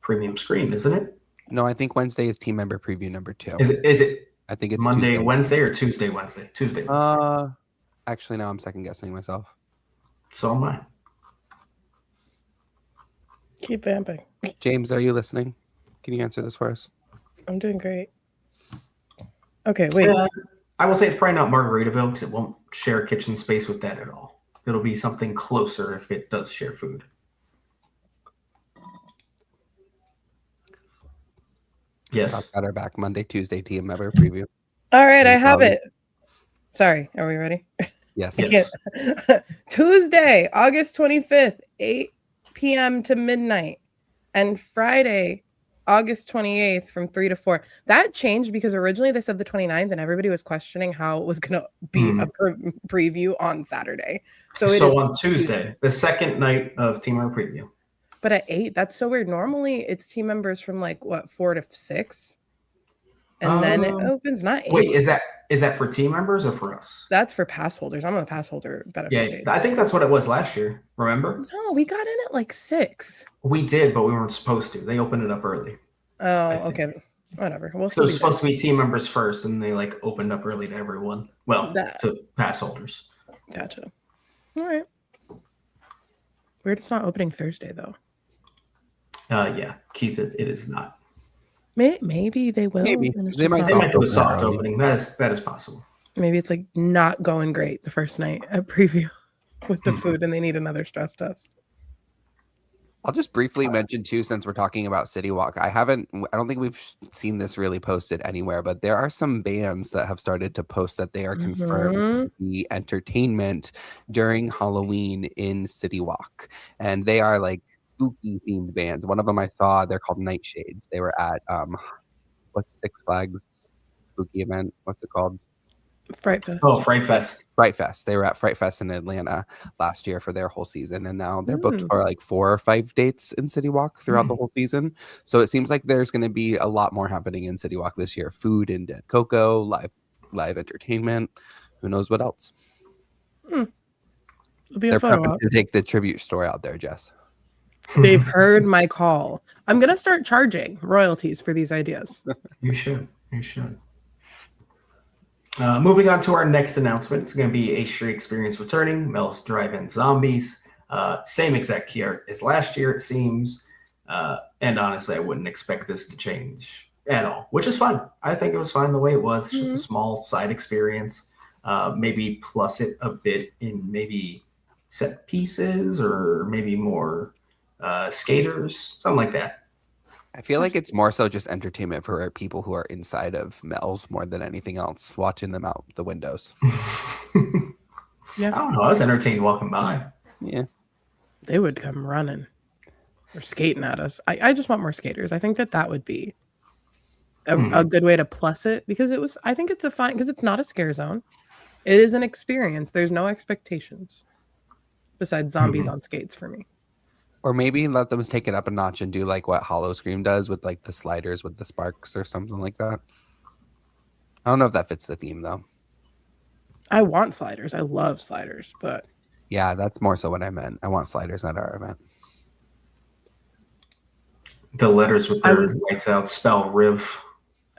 Premium Screen, isn't it? No, I think Wednesday is Team Member Preview number 2. Is it? I think it's Monday, Tuesday. Wednesday, or Tuesday, Wednesday? Tuesday, Wednesday. Actually, now I'm second guessing myself. So am I. Keep vamping. James, are you listening? Can you answer this for us? I'm doing great. Okay, wait. I will say it's probably not Margaritaville because it won't share kitchen space with that at all. It'll be something closer if it does share food. Yes. Got our back Monday, Tuesday, Team Member Preview. All right, I have it. Sorry, are we ready? Yes. Tuesday, August 25th, 8 p.m. to midnight. And Friday, August 28th from 3 to 4. That changed because originally they said the 29th and everybody was questioning how it was going to be a preview on Saturday. So on Tuesday, the second night of Team Member Preview. But at 8, that's so weird. Normally it's team members from 4 to 6. And then it opens not 8. Wait, is that for team members or for us? That's for pass holders. I'm on the pass holder benefit. Yeah, I think that's what it was last year. Remember? No, we got in at 6. We did, but we weren't supposed to. They opened it up early. Oh, okay. Whatever. So it's supposed to be team members first, and they opened up early to everyone. Well, to pass holders. Gotcha. All right. Weird. It's not opening Thursday though. Yeah, Keith, it is not. Maybe they will. Maybe they might do a soft opening. That is possible. Maybe it's not going great the first night at preview with the food, and they need another stress test. I'll just briefly mention too, since we're talking about City Walk, I don't think we've seen this really posted anywhere, but there are some bands that have started to post that they are confirmed to be entertainment during Halloween in City Walk, and they are spooky themed bands. One of them I saw, they're called Nightshades. They were at what's Six Flags spooky event? What's it called? Fright Fest. Oh, Fright Fest. Fright Fest. They were at Fright Fest in Atlanta last year for their whole season, and now they're booked for 4 or 5 dates in City Walk throughout the whole season. So it seems like there's going to be a lot more happening in City Walk this year. Food and Dead Cocoa, live entertainment. Who knows what else? It'll be they're prepping to take the tribute store out there, Jess. They've heard my call. I'm going to start charging royalties for these ideas. You should. Moving on to our next announcement. It's going to be H Street Experience returning. Mel's Drive-In Zombies. Same exact key art as last year, it seems. And honestly, I wouldn't expect this to change at all, which is fine. I think it was fine the way it was. It's just a small side experience. Maybe plus it a bit in maybe set pieces or maybe more skaters, something like that. I feel like it's more so just entertainment for people who are inside of Mel's more than anything else, watching them out the windows. Yeah, I don't know. I was entertained walking by. Yeah, they would come running or skating at us. I just want more skaters. I think that would be a good way to plus it because I think it's a fine because it's not a scare zone. It is an experience. There's no expectations besides zombies on skates for me. Or maybe let them take it up a notch and do what Hollow Scream does with the sliders with the sparks or something like that. I don't know if that fits the theme though. I want sliders. I love sliders, but yeah, that's more so what I meant. I want sliders at our event. The letters with their lights out spell Riv.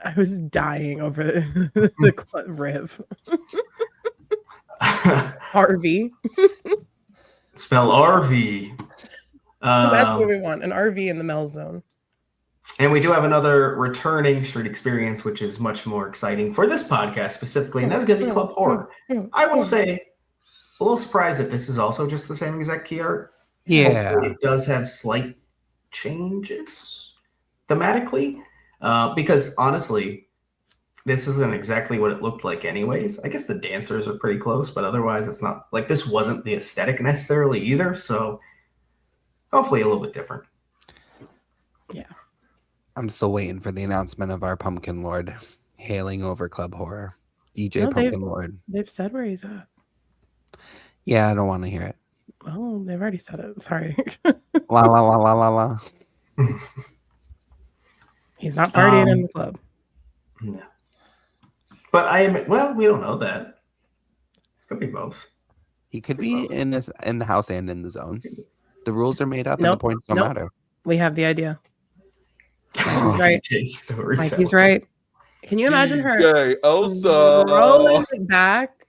I was dying over the Riv. RV. Spell RV. So that's what we want, an RV in the Mel zone. And we do have another returning street experience, which is much more exciting for this podcast specifically, and that's going to be Club Horror. I will say, a little surprised that this is also just the same exact key art. Yeah. Hopefully it does have slight changes thematically, because honestly, this isn't exactly what it looked like anyways. I guess the dancers are pretty close, but otherwise it's not like this wasn't the aesthetic necessarily either. So hopefully a little bit different. Yeah. I'm still waiting for the announcement of our Pumpkin Lord hailing over Club Horror. DJ Pumpkin Lord. They've said where he's at. Yeah, I don't want to hear it. Oh, they've already said it. Sorry. La la la la la la. He's not partying in the club. No. But we don't know that. Could be both. He could be in the house and in the zone. The rules are made up and the points don't matter. We have the idea. He's right. Mikey's right. Can you imagine her rolling it back?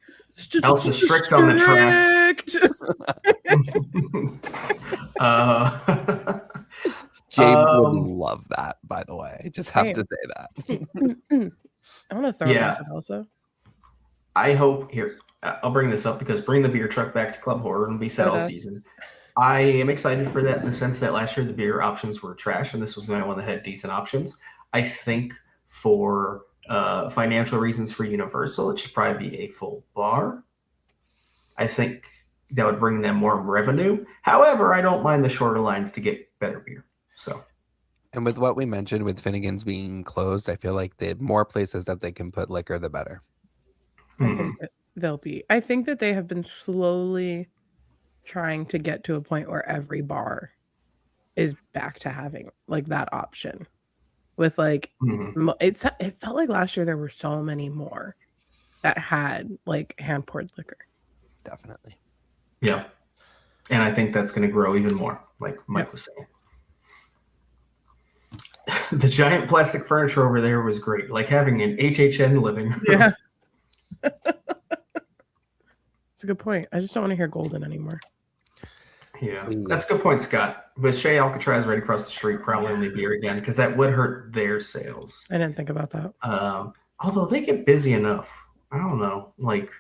Elsa strict on the track. James would love that, by the way. I just have to say that. I want to throw it back at Elsa. I hope I'll bring this up because bring the beer truck back to Club Horror and be set all season. I am excited for that in the sense that last year the beer options were trash and this was the only one that had decent options. I think for financial reasons for Universal, it should probably be a full bar. I think that would bring them more revenue. However, I don't mind the shorter lines to get better beer. So, and with what we mentioned with Finnegan's being closed, I feel like the more places that they can put liquor, the better. I think that I think that they have been slowly trying to get to a point where every bar is back to having like that option with like it felt like last year there were so many more that had like hand poured liquor. Definitely. Yeah. And I think that's going to grow even more, like Mike was saying. The giant plastic furniture over there was great, like having an HHN living room. Yeah. It's a good point. I just don't want to hear Golden anymore. Yeah, that's a good point, Scott. But Shea Alcatraz right across the street probably only beer again because that would hurt their sales. I didn't think about that. Although they get busy enough. I don't know. Like,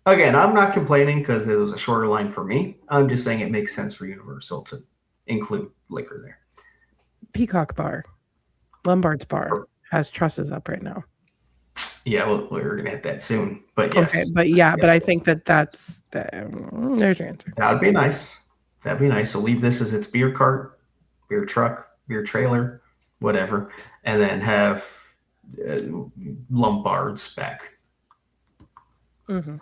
again, I'm not complaining because it was a shorter line for me. I'm just saying it makes sense for Universal to include liquor there. Peacock Bar, Lombard's Bar, has trusses up right now. Yeah, well, we're going to hit that soon. But yes. Okay, but I think that's there's your answer. That would be nice. That'd be nice. So leave this as its beer cart, beer truck, beer trailer, whatever, and then have Lombard's back. Mm-hmm.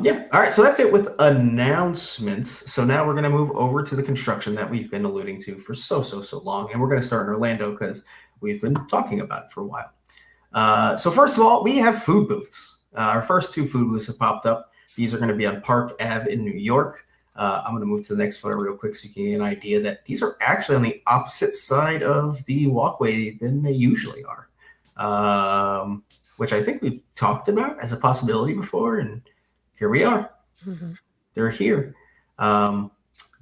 Yeah. All right. So that's it with announcements. So now we're going to move over to the construction that we've been alluding to for so long. And we're going to start in Orlando because we've been talking about it for a while. So first of all, we have food booths. Our first two food booths have popped up. These are going to be on Park Ave in New York. I'm going to move to the next photo real quick so you can get an idea that these are actually on the opposite side of the walkway than they usually are, which I think we've talked about as a possibility before. And here we are. Mm-hmm. They're here. But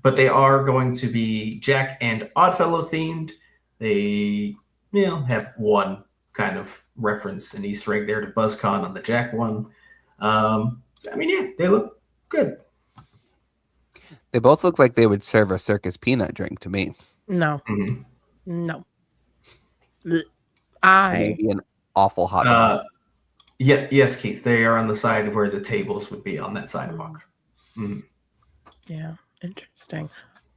they are going to be Jack and Oddfellow themed. They have one kind of reference and Easter egg there to BuzzCon on the Jack one. They look good. They both look like they would serve a circus peanut drink to me. No. Mm-hmm. No. Maybe an awful hot dog. Yes, Keith. They are on the side where the tables would be on that sidewalk. Mm-hmm. Yeah, interesting.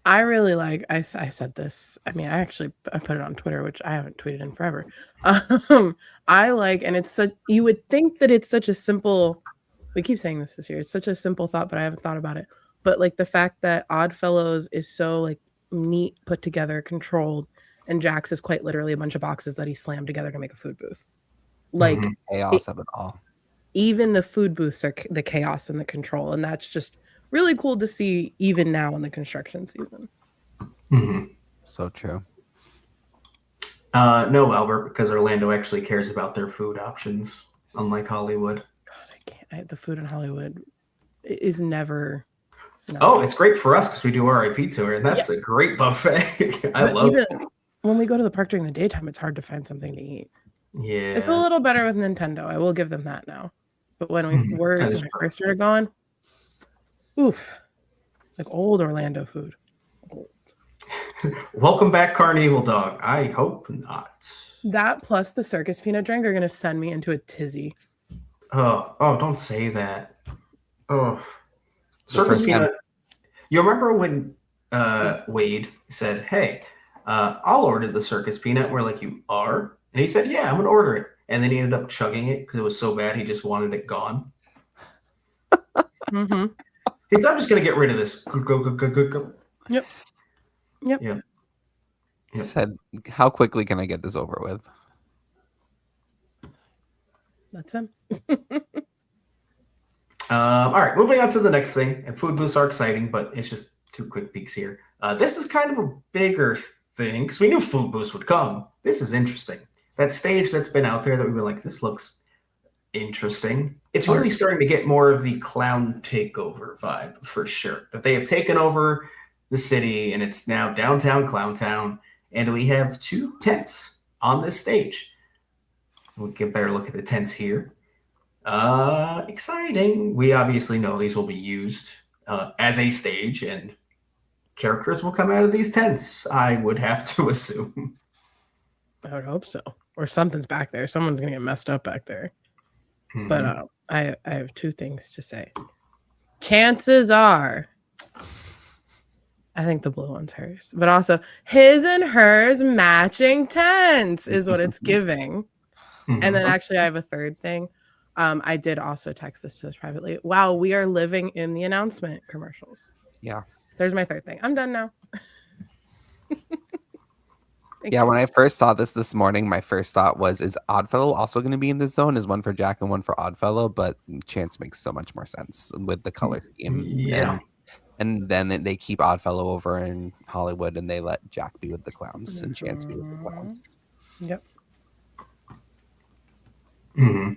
I really like. I said this. I put it on Twitter, which I haven't tweeted in forever. I like, and it's such. You would think that it's such a simple. We keep saying this year. It's such a simple thought, but I haven't thought about it. But like the fact that Oddfellows is so like neat, put together, controlled, and Jack's is quite literally a bunch of boxes that he slammed together to make a food booth. Like chaos of it all. Even the food booths are the chaos and the control, and that's just really cool to see even now in the construction season. Mm-hmm. So true. No, Albert, because Orlando actually cares about their food options, unlike Hollywood. God, I can't. The food in Hollywood is never No. Oh, it's great for us because we do RIP tour, and that's a great buffet. I love it. When we go to the park during the daytime, it's hard to find something to eat. Yeah. It's a little better with Nintendo. I will give them that now. But when we first started going, oof, like old Orlando food. Welcome back, Carnival Dog. I hope not. That plus the circus peanut drink are going to send me into a tizzy. Oh, don't say that. Oh, circus peanut. You remember when Wade said, "Hey, I'll order the circus peanut." We're like, "You are?" And he said, "Yeah, I'm gonna order it." And then he ended up chugging it because it was so bad he just wanted it gone. Mm-hmm. He said, "I'm just gonna get rid of this." Go. Yep. He said, "How quickly can I get this over with?" That's him. All right, moving on to the next thing. And food booths are exciting, but it's just 2 quick peeks here. This is kind of a bigger thing because we knew food booths would come. This is interesting. That stage that's been out there that we've been like, this looks interesting. It's really starting to get more of the clown takeover vibe for sure. That they have taken over the city and it's now downtown Clowntown. And we have 2 tents on this stage. We'll get a better look at the tents here. Exciting. We obviously know these will be used as a stage and characters will come out of these tents, I would have to assume. I would hope so. Or something's back there. Someone's going to get messed up back there. Mm-hmm. But I have 2 things to say. Chances are, I think the blue one's hers. But also, his and hers matching tents is what it's giving. Mm-hmm. And then actually, I have a third thing. I did also text this to us privately. Wow, we are living in the announcement commercials. Yeah. There's my third thing. I'm done now. When I first saw this morning, my first thought was, is Oddfellow also going to be in this zone? Is one for Jack and one for Oddfellow? But Chance makes so much more sense with the color scheme. Yeah. And then they keep Oddfellow over in Hollywood and they let Jack be with the clowns and Chance be with the clowns. Yep. Mm-hmm.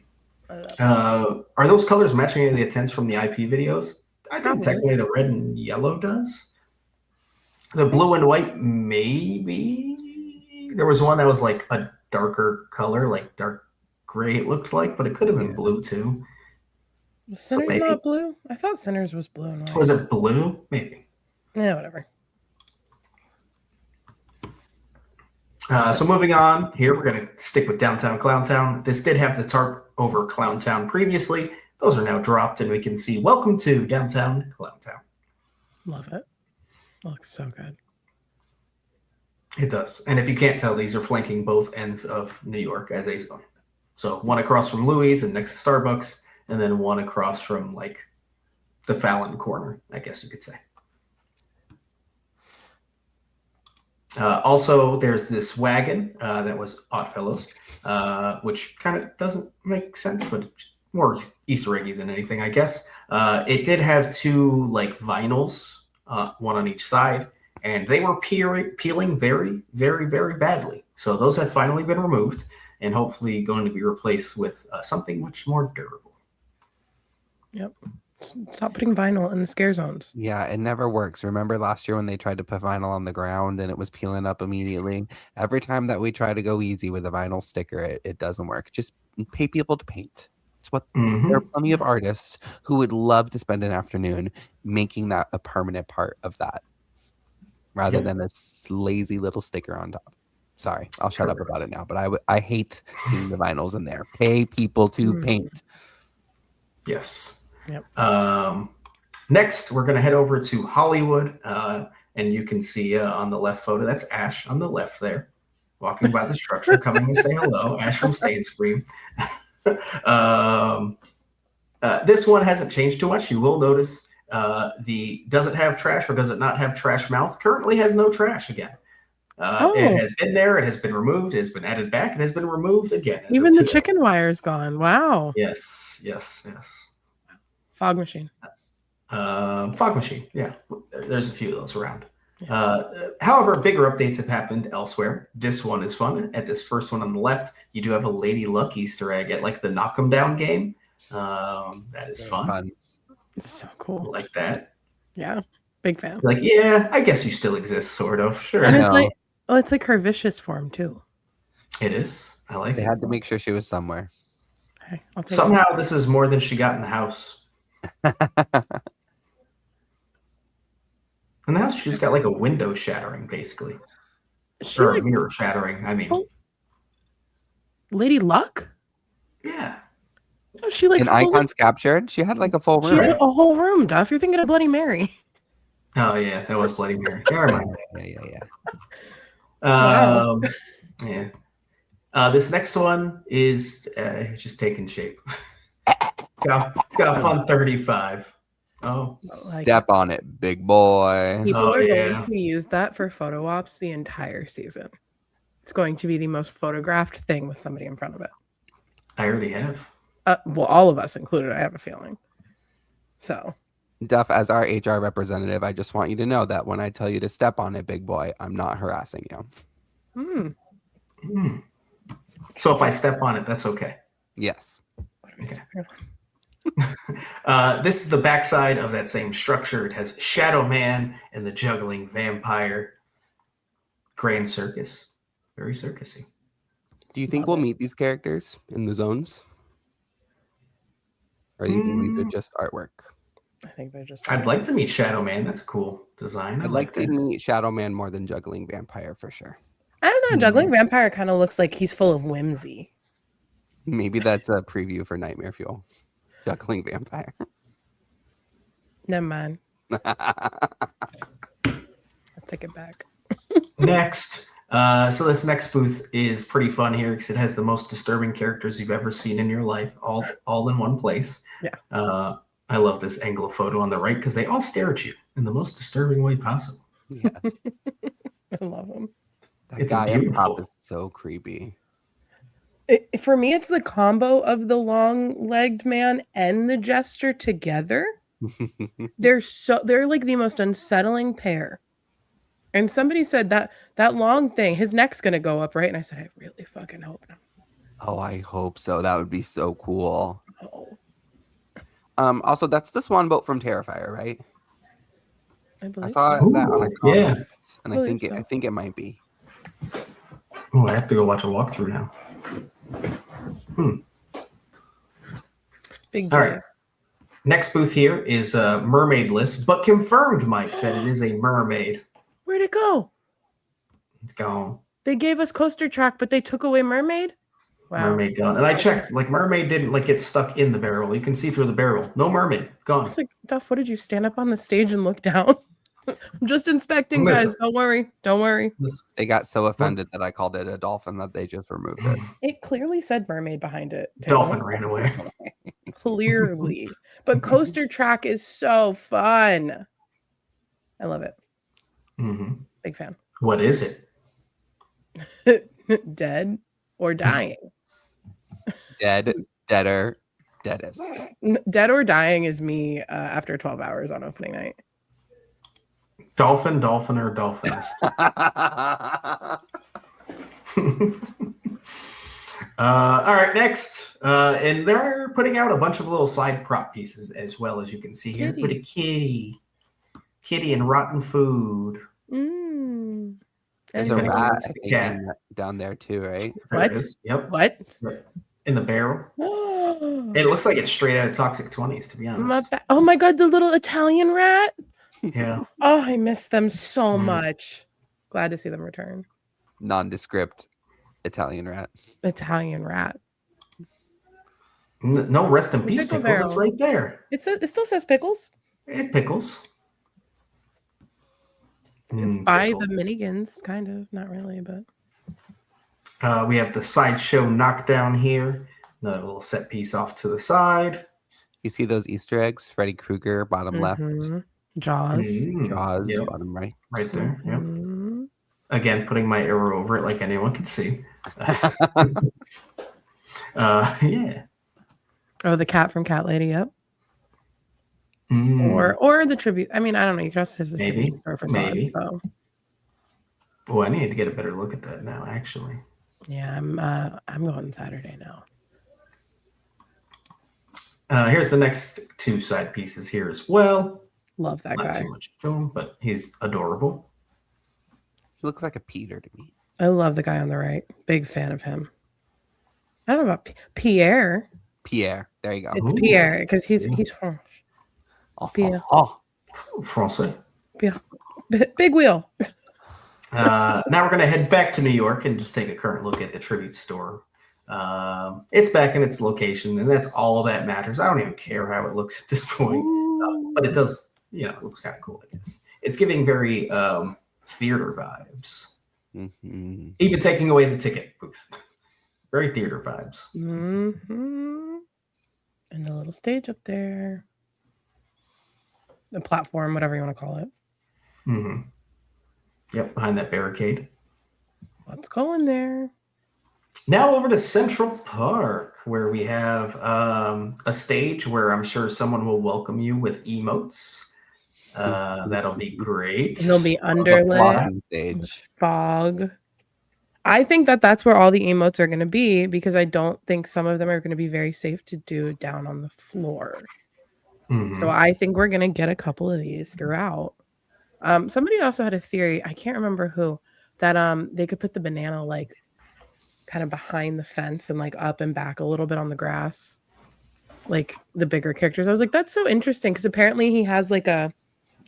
Are those colors matching any of the tents from the IP videos? I think technically the red and yellow does. The blue and white, maybe. There was one that was like a darker color, like dark gray it looked like, but it could have been blue too. Was Sinners not blue? I thought Sinners was blue and white. Was it blue? Maybe. Yeah, whatever. So moving on here, we're going to stick with Downtown Clowntown. This did have the tarp over Clowntown previously. Those are now dropped, and we can see Welcome to Downtown Clowntown. Love it. Looks so good. It does. And if you can't tell, these are flanking both ends of New York as a zone. So one across from Louis and next to Starbucks, and then one across from like the Fallon corner, I guess you could say. Also, there's this wagon that was Oddfellows, which kind of doesn't make sense, but more Easter eggy than anything, I guess. It did have 2 like vinyls, one on each side, and they were peeling very, very, very badly. So those have finally been removed and hopefully going to be replaced with something much more durable. Yep. Stop putting vinyl in the scare zones. Yeah, it never works. Remember last year when they tried to put vinyl on the ground and it was peeling up immediately? Every time that we try to go easy with a vinyl sticker, it doesn't work. Just pay people to paint. It's what there are plenty of artists who would love to spend an afternoon making that a permanent part of that rather than a lazy little sticker on top. Sorry, I'll shut up about it now, but I hate seeing the vinyls in there. Pay people to paint. Yes. Yep. Next, we're going to head over to Hollywood, and you can see on the left photo, that's Ash on the left there, walking by the structure, coming to say hello. Ash from Stay and Scream. This one hasn't changed too much. You will notice does it have trash or does it not have trash mouth? Currently has no trash again. It has been there. It has been removed. It has been added back. It has been removed again. Even the chicken wire is gone. Wow. Yes. Fog machine. Fog machine. Yeah. There's a few of those around. However, bigger updates have happened elsewhere. This one is fun. At this first one on the left, you do have a Lady Luck Easter egg at like the Knock 'em Down game. That is fun. It's so cool. I like that. Yeah, big fan. Like, yeah, I guess you still exist, sort of. Sure. And it's know. like, oh, it's like her vicious form too. It is. I like They it. had to make sure she was somewhere. Okay, I'll take Somehow this is more than she got in the house. In the house, she just got like a window shattering, basically. She Or like a mirror shattering, I mean. Lady Luck? Yeah. No, she like In Icons Captured, she had like a full she room. had a whole room, Duff. You're thinking of Bloody Mary. Oh, yeah, that was Bloody Mary. Never mind. Yeah. Wow. Yeah. This next one is just taking shape. It's got a fun 35. Oh. Step on it, big boy. People are going to use that for photo ops the entire season. It's going to be the most photographed thing with somebody in front of it. I already have. Well, all of us included, I have a feeling. So. Duff, as our HR representative, I just want you to know that when I tell you to step on it, big boy, I'm not harassing you. So if I step on it, that's okay. Yes. Okay. This is the backside of that same structure. It has Shadow Man and the juggling vampire. Grand Circus. Very circusy. Do you think we'll meet these characters in the zones? Or do you think these are just artwork? I think they're just. I'd like to meet Shadow Man. That's a cool design. I'd like to meet Shadow Man more than Juggling Vampire for sure. I don't know. Juggling Vampire kind of looks like he's full of whimsy. Maybe that's a preview for Nightmare Fuel. Juggling Vampire. Never mind. I'll take it back. Next. So this next booth is pretty fun here because it has the most disturbing characters you've ever seen in your life, all in one place. Yeah. I love this angle of photo on the right because they all stare at you in the most disturbing way possible. Yes. I love them. That guy up top is so creepy. For me, it's the combo of the long-legged man and the jester together. They're like the most unsettling pair. And somebody said that long thing, his neck's gonna go up, right? And I said, I really fucking hope not. Oh, I hope so. That would be so cool. Oh. Also, that's the swan boat from Terrifier, right? I saw that on a comment, and I think it might be. Oh, I have to go watch a walkthrough now. Big All right. Next booth here is mermaid list, but confirmed, Mike, that it is a mermaid. Where'd it go? It's gone. They gave us Coaster Track, but they took away Mermaid? Wow. Mermaid gone. And I checked, like mermaid didn't like get stuck in the barrel. You can see through the barrel. No mermaid. Gone. It's like, Duff, what did you stand up on the stage and look down? I'm just inspecting, guys. Don't worry. Don't worry. They got so offended that I called it a dolphin that they just removed it. It clearly said mermaid behind it. Dolphin ran away. Clearly. But Coaster Track is so fun. I love it. Big fan. What is it? Dead or dying? Dead, deader, deadest. Dead or dying is me after 12 hours on opening night. Dolphin, dolphiner, dolphinist. All right, next. And they're putting out a bunch of little side prop pieces as well, as you can see here. With a kitty and rotten food. There's a rat down there too, right? What? Yep. What? In the barrel. It looks like it's straight out of Toxic 20s, to be honest. Oh my god, the little Italian rat. Yeah. Oh, I miss them so much. Glad to see them return. Nondescript Italian rat. Italian rat. No, rest in peace, Pickles. It's right there. It still says Pickles. Pickles. It's by the Minigans, kind of. Not really, but. We have the sideshow knockdown here. Another little set piece off to the side. You see those Easter eggs? Freddy Krueger, bottom left. Jaws. Jaws, bottom right. Right there. Yep. Again, putting my arrow over it like anyone can see. Yeah. Oh, the cat from Cat Lady, yep. Or the tribute. I mean, I don't know. You could also say the maybe. Maybe. Oh, I need to get a better look at that now, actually. Yeah, I'm going Saturday now. Here's the next two side pieces here as well. Love that Not guy. too much to him, but he's adorable. He looks like a Peter to me. I love the guy on the right. Big fan of him. I don't know about Pierre. Pierre. There you go. It's Pierre because he's French. Pierre. Français. Pierre. Big wheel. Now we're going to head back to New York and just take a current look at the tribute store. It's back in its location, and that's all that matters. I don't even care how it looks at this point, but it does, it looks kind of cool, I guess. It's giving very theater vibes. Mm-hmm. Even taking away the ticket booth. Very theater vibes. Mm-hmm. And the little stage up there. The platform, whatever you want to call it. Mm-hmm. Yep, behind that barricade. Let's go in there. Now over to Central Park, where we have a stage where I'm sure someone will welcome you with emotes. That'll be great. It'll be underlit, fog. I think that's where all the emotes are going to be, because I don't think some of them are going to be very safe to do down on the floor. Mm-hmm. So I think we're going to get a couple of these throughout. Somebody also had a theory, I can't remember who, that they could put the banana like kind of behind the fence and like up and back a little bit on the grass, like the bigger characters. I was like, that's so interesting, because apparently he has like a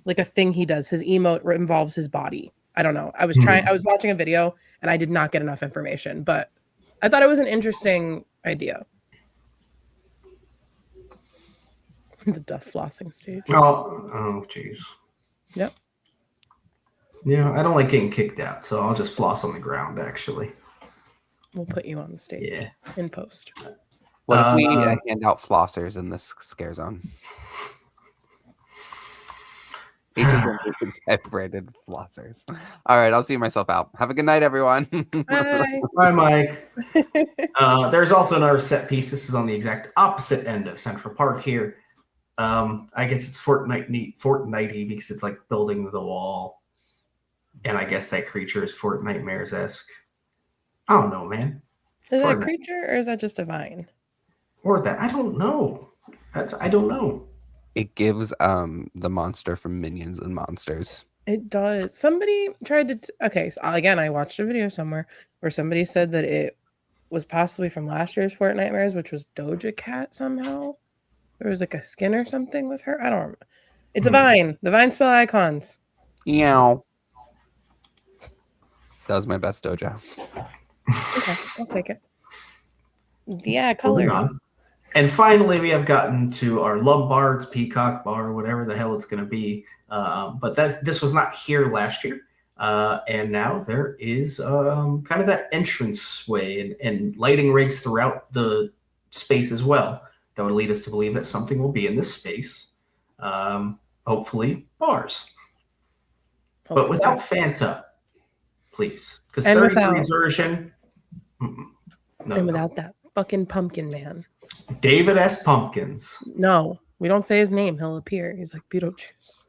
thing he does. His emote involves his body. I don't know. I was watching a video and I did not get enough information, but I thought it was an interesting idea. The Duff flossing stage. Oh, jeez. Yep. Yeah, I don't like getting kicked out, so I'll just floss on the ground, actually. We'll put you on the stage in post. What if we hand out flossers in this scare zone? Branded flossers. All right, I'll see myself out. Have a good night, everyone. Bye. Bye, Mike. There's also another set piece. This is on the exact opposite end of Central Park here. I guess it's Fortnite-y because it's like building the wall. And I guess that creature is Fortnitemares-esque. I don't know, man. Is that a creature or is that just a vine? Or that, I don't know. I don't know. It gives the monster from Minions and Monsters. It does. Somebody tried to okay, so again, I watched a video somewhere where somebody said that it was possibly from last year's Fortnitemares, which was Doja Cat somehow. There was like a skin or something with her. I don't remember. It's a vine. The vine spell icons. Meow. That was my best Doja. Okay, I'll take it. Yeah, color. And finally, we have gotten to our Lombards Peacock Bar, whatever the hell it's going to be. But this was not here last year. And now there is kind of that entranceway and lighting rigs throughout the space as well. That would lead us to believe that something will be in this space. Hopefully, bars. But without Fanta, please. Because 33's version. And without that fucking pumpkin man. David S. Pumpkins. No, we don't say his name. He'll appear. He's like Beetlejuice.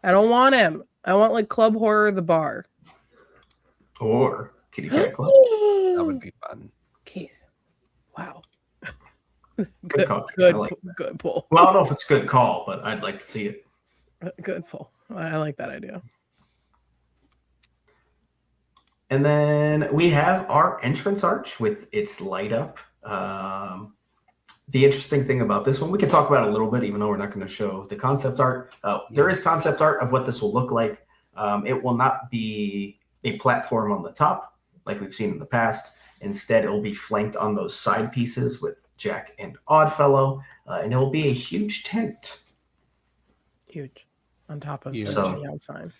I don't want him. I want like Club Horror the bar. Or Kitty Cat Club. That would be fun. Keith. Wow. Good call. Good pull. Well, I don't know if it's a good call, but I'd like to see it. Good pull. I like that idea. And then we have our entrance arch with its light up. The interesting thing about this one, we can talk about it a little bit, even though we're not going to show the concept art. There is concept art of what this will look like. It will not be a platform on the top like we've seen in the past. Instead, it will be flanked on those side pieces with Jack and Oddfellow, and it will be a huge tent. Huge. On top of the neon sign.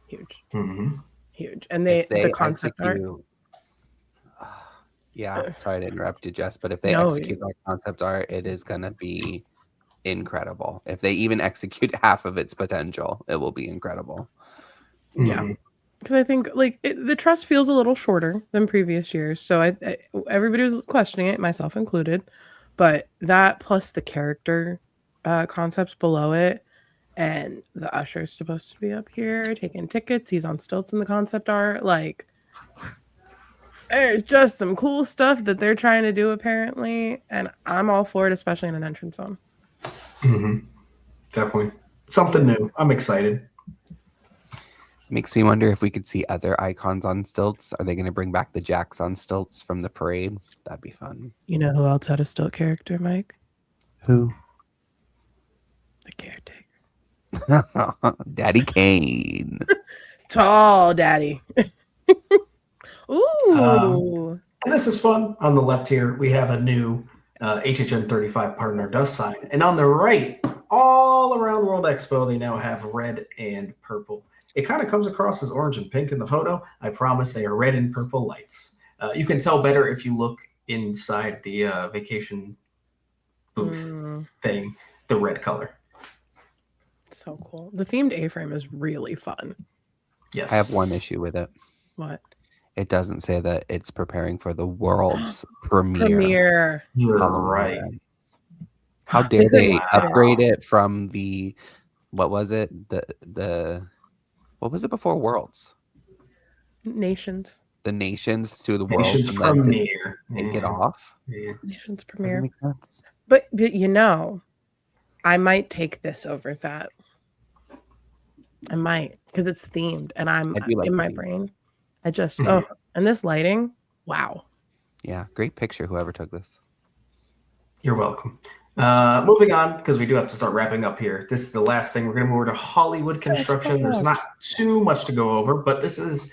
Huge. Mm-hmm. Huge. And the concept art. Sorry to interrupt you, Jess, but if they execute that concept art, it is going to be incredible. If they even execute half of its potential, it will be incredible. Yeah. Because I think like the truss feels a little shorter than previous years. So everybody was questioning it, myself included. But that plus the character concepts below it, and the usher's supposed to be up here taking tickets. He's on stilts in the concept art. Like, there's just some cool stuff that they're trying to do apparently, and I'm all for it, especially in an entrance zone. Mm-hmm. Definitely. Something new. I'm excited. Makes me wonder if we could see other icons on stilts. Are they going to bring back the Jacks on stilts from the parade? That'd be fun. You know who else had a stilt character, Mike? Who? The caretaker. Daddy Kane. Tall daddy. Ooh. And this is fun. On the left here, we have a new HHN 35 Partner Dust sign. And on the right, all around World Expo, they now have red and purple. It kind of comes across as orange and pink in the photo. I promise they are red and purple lights. You can tell better if you look inside the vacation booth thing, the red color. So cool. The themed A-frame is really fun. Yes. I have one issue with it. What? It doesn't say that it's preparing for the world's premiere. You're right. How dare they upgrade it from the, what was it? What was it before Worlds? Nations. The Nations to the Nations World. premiere. Take it off. Yeah. Nations premiere. Doesn't make sense. But you know, I might take this over that. I might, because it's themed and I'm in my brain. I just and this lighting, wow. Yeah, great picture. Whoever took this. You're welcome. Moving on, because we do have to start wrapping up here. This is the last thing. We're going to move over to Hollywood construction. There's not too much to go over, but this is,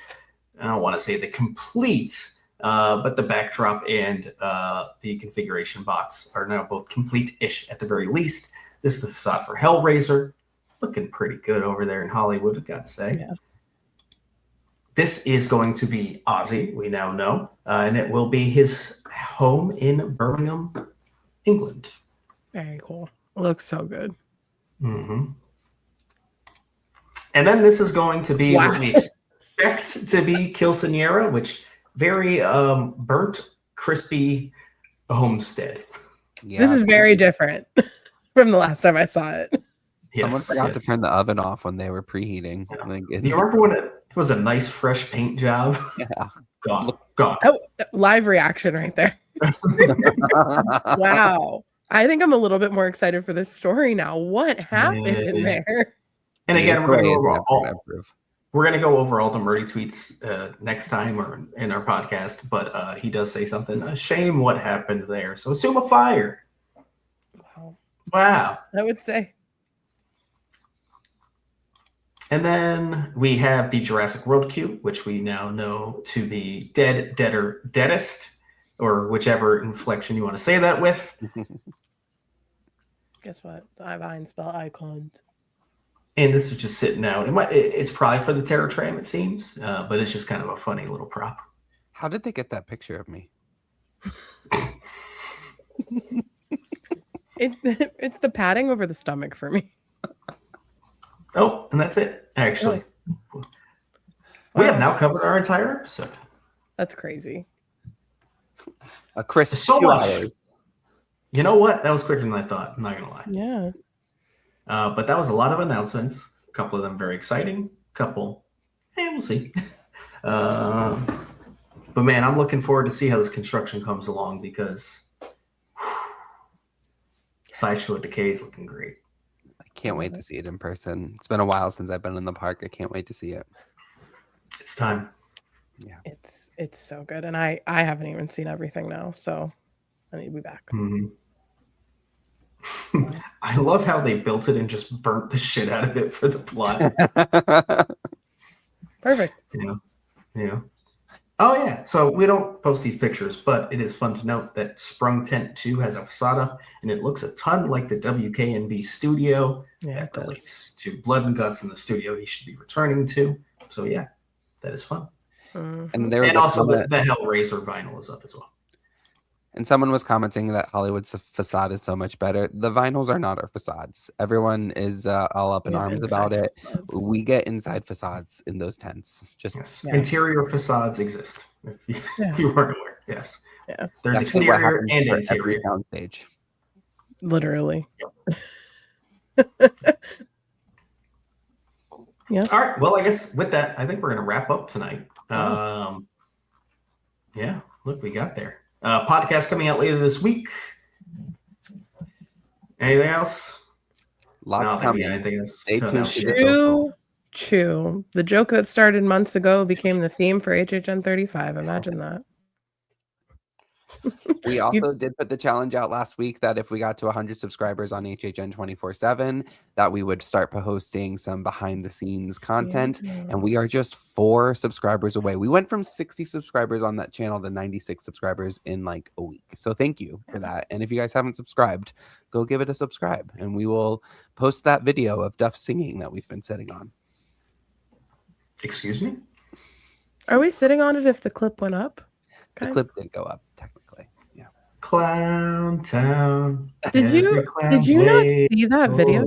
I don't want to say the complete, but the backdrop and the configuration box are now both complete-ish at the very least. This is the facade for Hellraiser. Looking pretty good over there in Hollywood, I've got to say. Yeah. This is going to be Ozzy, we now know, and it will be his home in Birmingham, England. Very cool. It looks so good. Mm-hmm. And then this is going to be what we expect to be Quinceañera, which very burnt, crispy homestead. Yeah, this is very different from the last time I saw it. Yes, someone forgot to turn the oven off when they were preheating. Yeah. Like, you remember when it was a nice fresh paint job? Yeah. Gone. Oh, live reaction right there. Wow. I think I'm a little bit more excited for this story now. What happened in there? And again, we're going to go over all the Murdy tweets next time or in our podcast. But he does say something. A shame what happened there. So assume a fire. Wow. I would say. And then we have the Jurassic World cube, which we now know to be dead, deader, deadest, or whichever inflection you want to say that with. Guess what? The Ivine spell icons. And this is just sitting out. It's probably for the Terror Tram, it seems, but it's just kind of a funny little prop. How did they get that picture of me? It's the padding over the stomach for me. Oh, and that's it, actually. Really? We have now covered our entire episode. That's crazy. A crisp so 2 much. hours. You know what? That was quicker than I thought. I'm not going to lie. Yeah. But that was a lot of announcements. A couple of them very exciting. Couple, we'll see. But man, I'm looking forward to see how this construction comes along because Sideshow Decay is looking great. I can't wait to see it in person. It's been a while since I've been in the park. I can't wait to see it. It's time. Yeah. It's so good. And I haven't even seen everything now, so I need to be back. Mm-hmm. I love how they built it and just burnt the shit out of it for the plot. Perfect. Yeah. Oh, yeah. So we don't post these pictures, but it is fun to note that Sprung Tent 2 has a facade up, and it looks a ton like the WKNB studio. Yeah, that relates to Blood and Guts in the studio he should be returning to. So, yeah, that is fun. And also the Hellraiser vinyl is up as well. And someone was commenting that Hollywood's facade is so much better. The vinyls are not our facades. Everyone is all up in arms about it. Facades. We get inside facades in those tents. Just interior facades exist. If you weren't aware, yes. Yeah. There's exterior and interior. Stage. Literally. Yep. Yeah. All right. Well, I guess with that, I think we're going to wrap up tonight. Yeah. Look, we got there. Podcast coming out later this week. Anything else? Lots coming. Anything else Stay to tuned announce to yet. the social. True. The joke that started months ago became the theme for HHN 35. Imagine that. We also did put the challenge out last week that if we got to 100 subscribers on HHN 24/7, that we would start posting some behind the scenes content. And we are just 4 subscribers away. We went from 60 subscribers on that channel to 96 subscribers in like a week. So thank you for that. And if you guys haven't subscribed, go give it a subscribe and we will post that video of Duff singing that we've been sitting on. Excuse me? Are we sitting on it if the clip went up? The clip did go up technically. Yeah. Clowntown. Did you not see that video?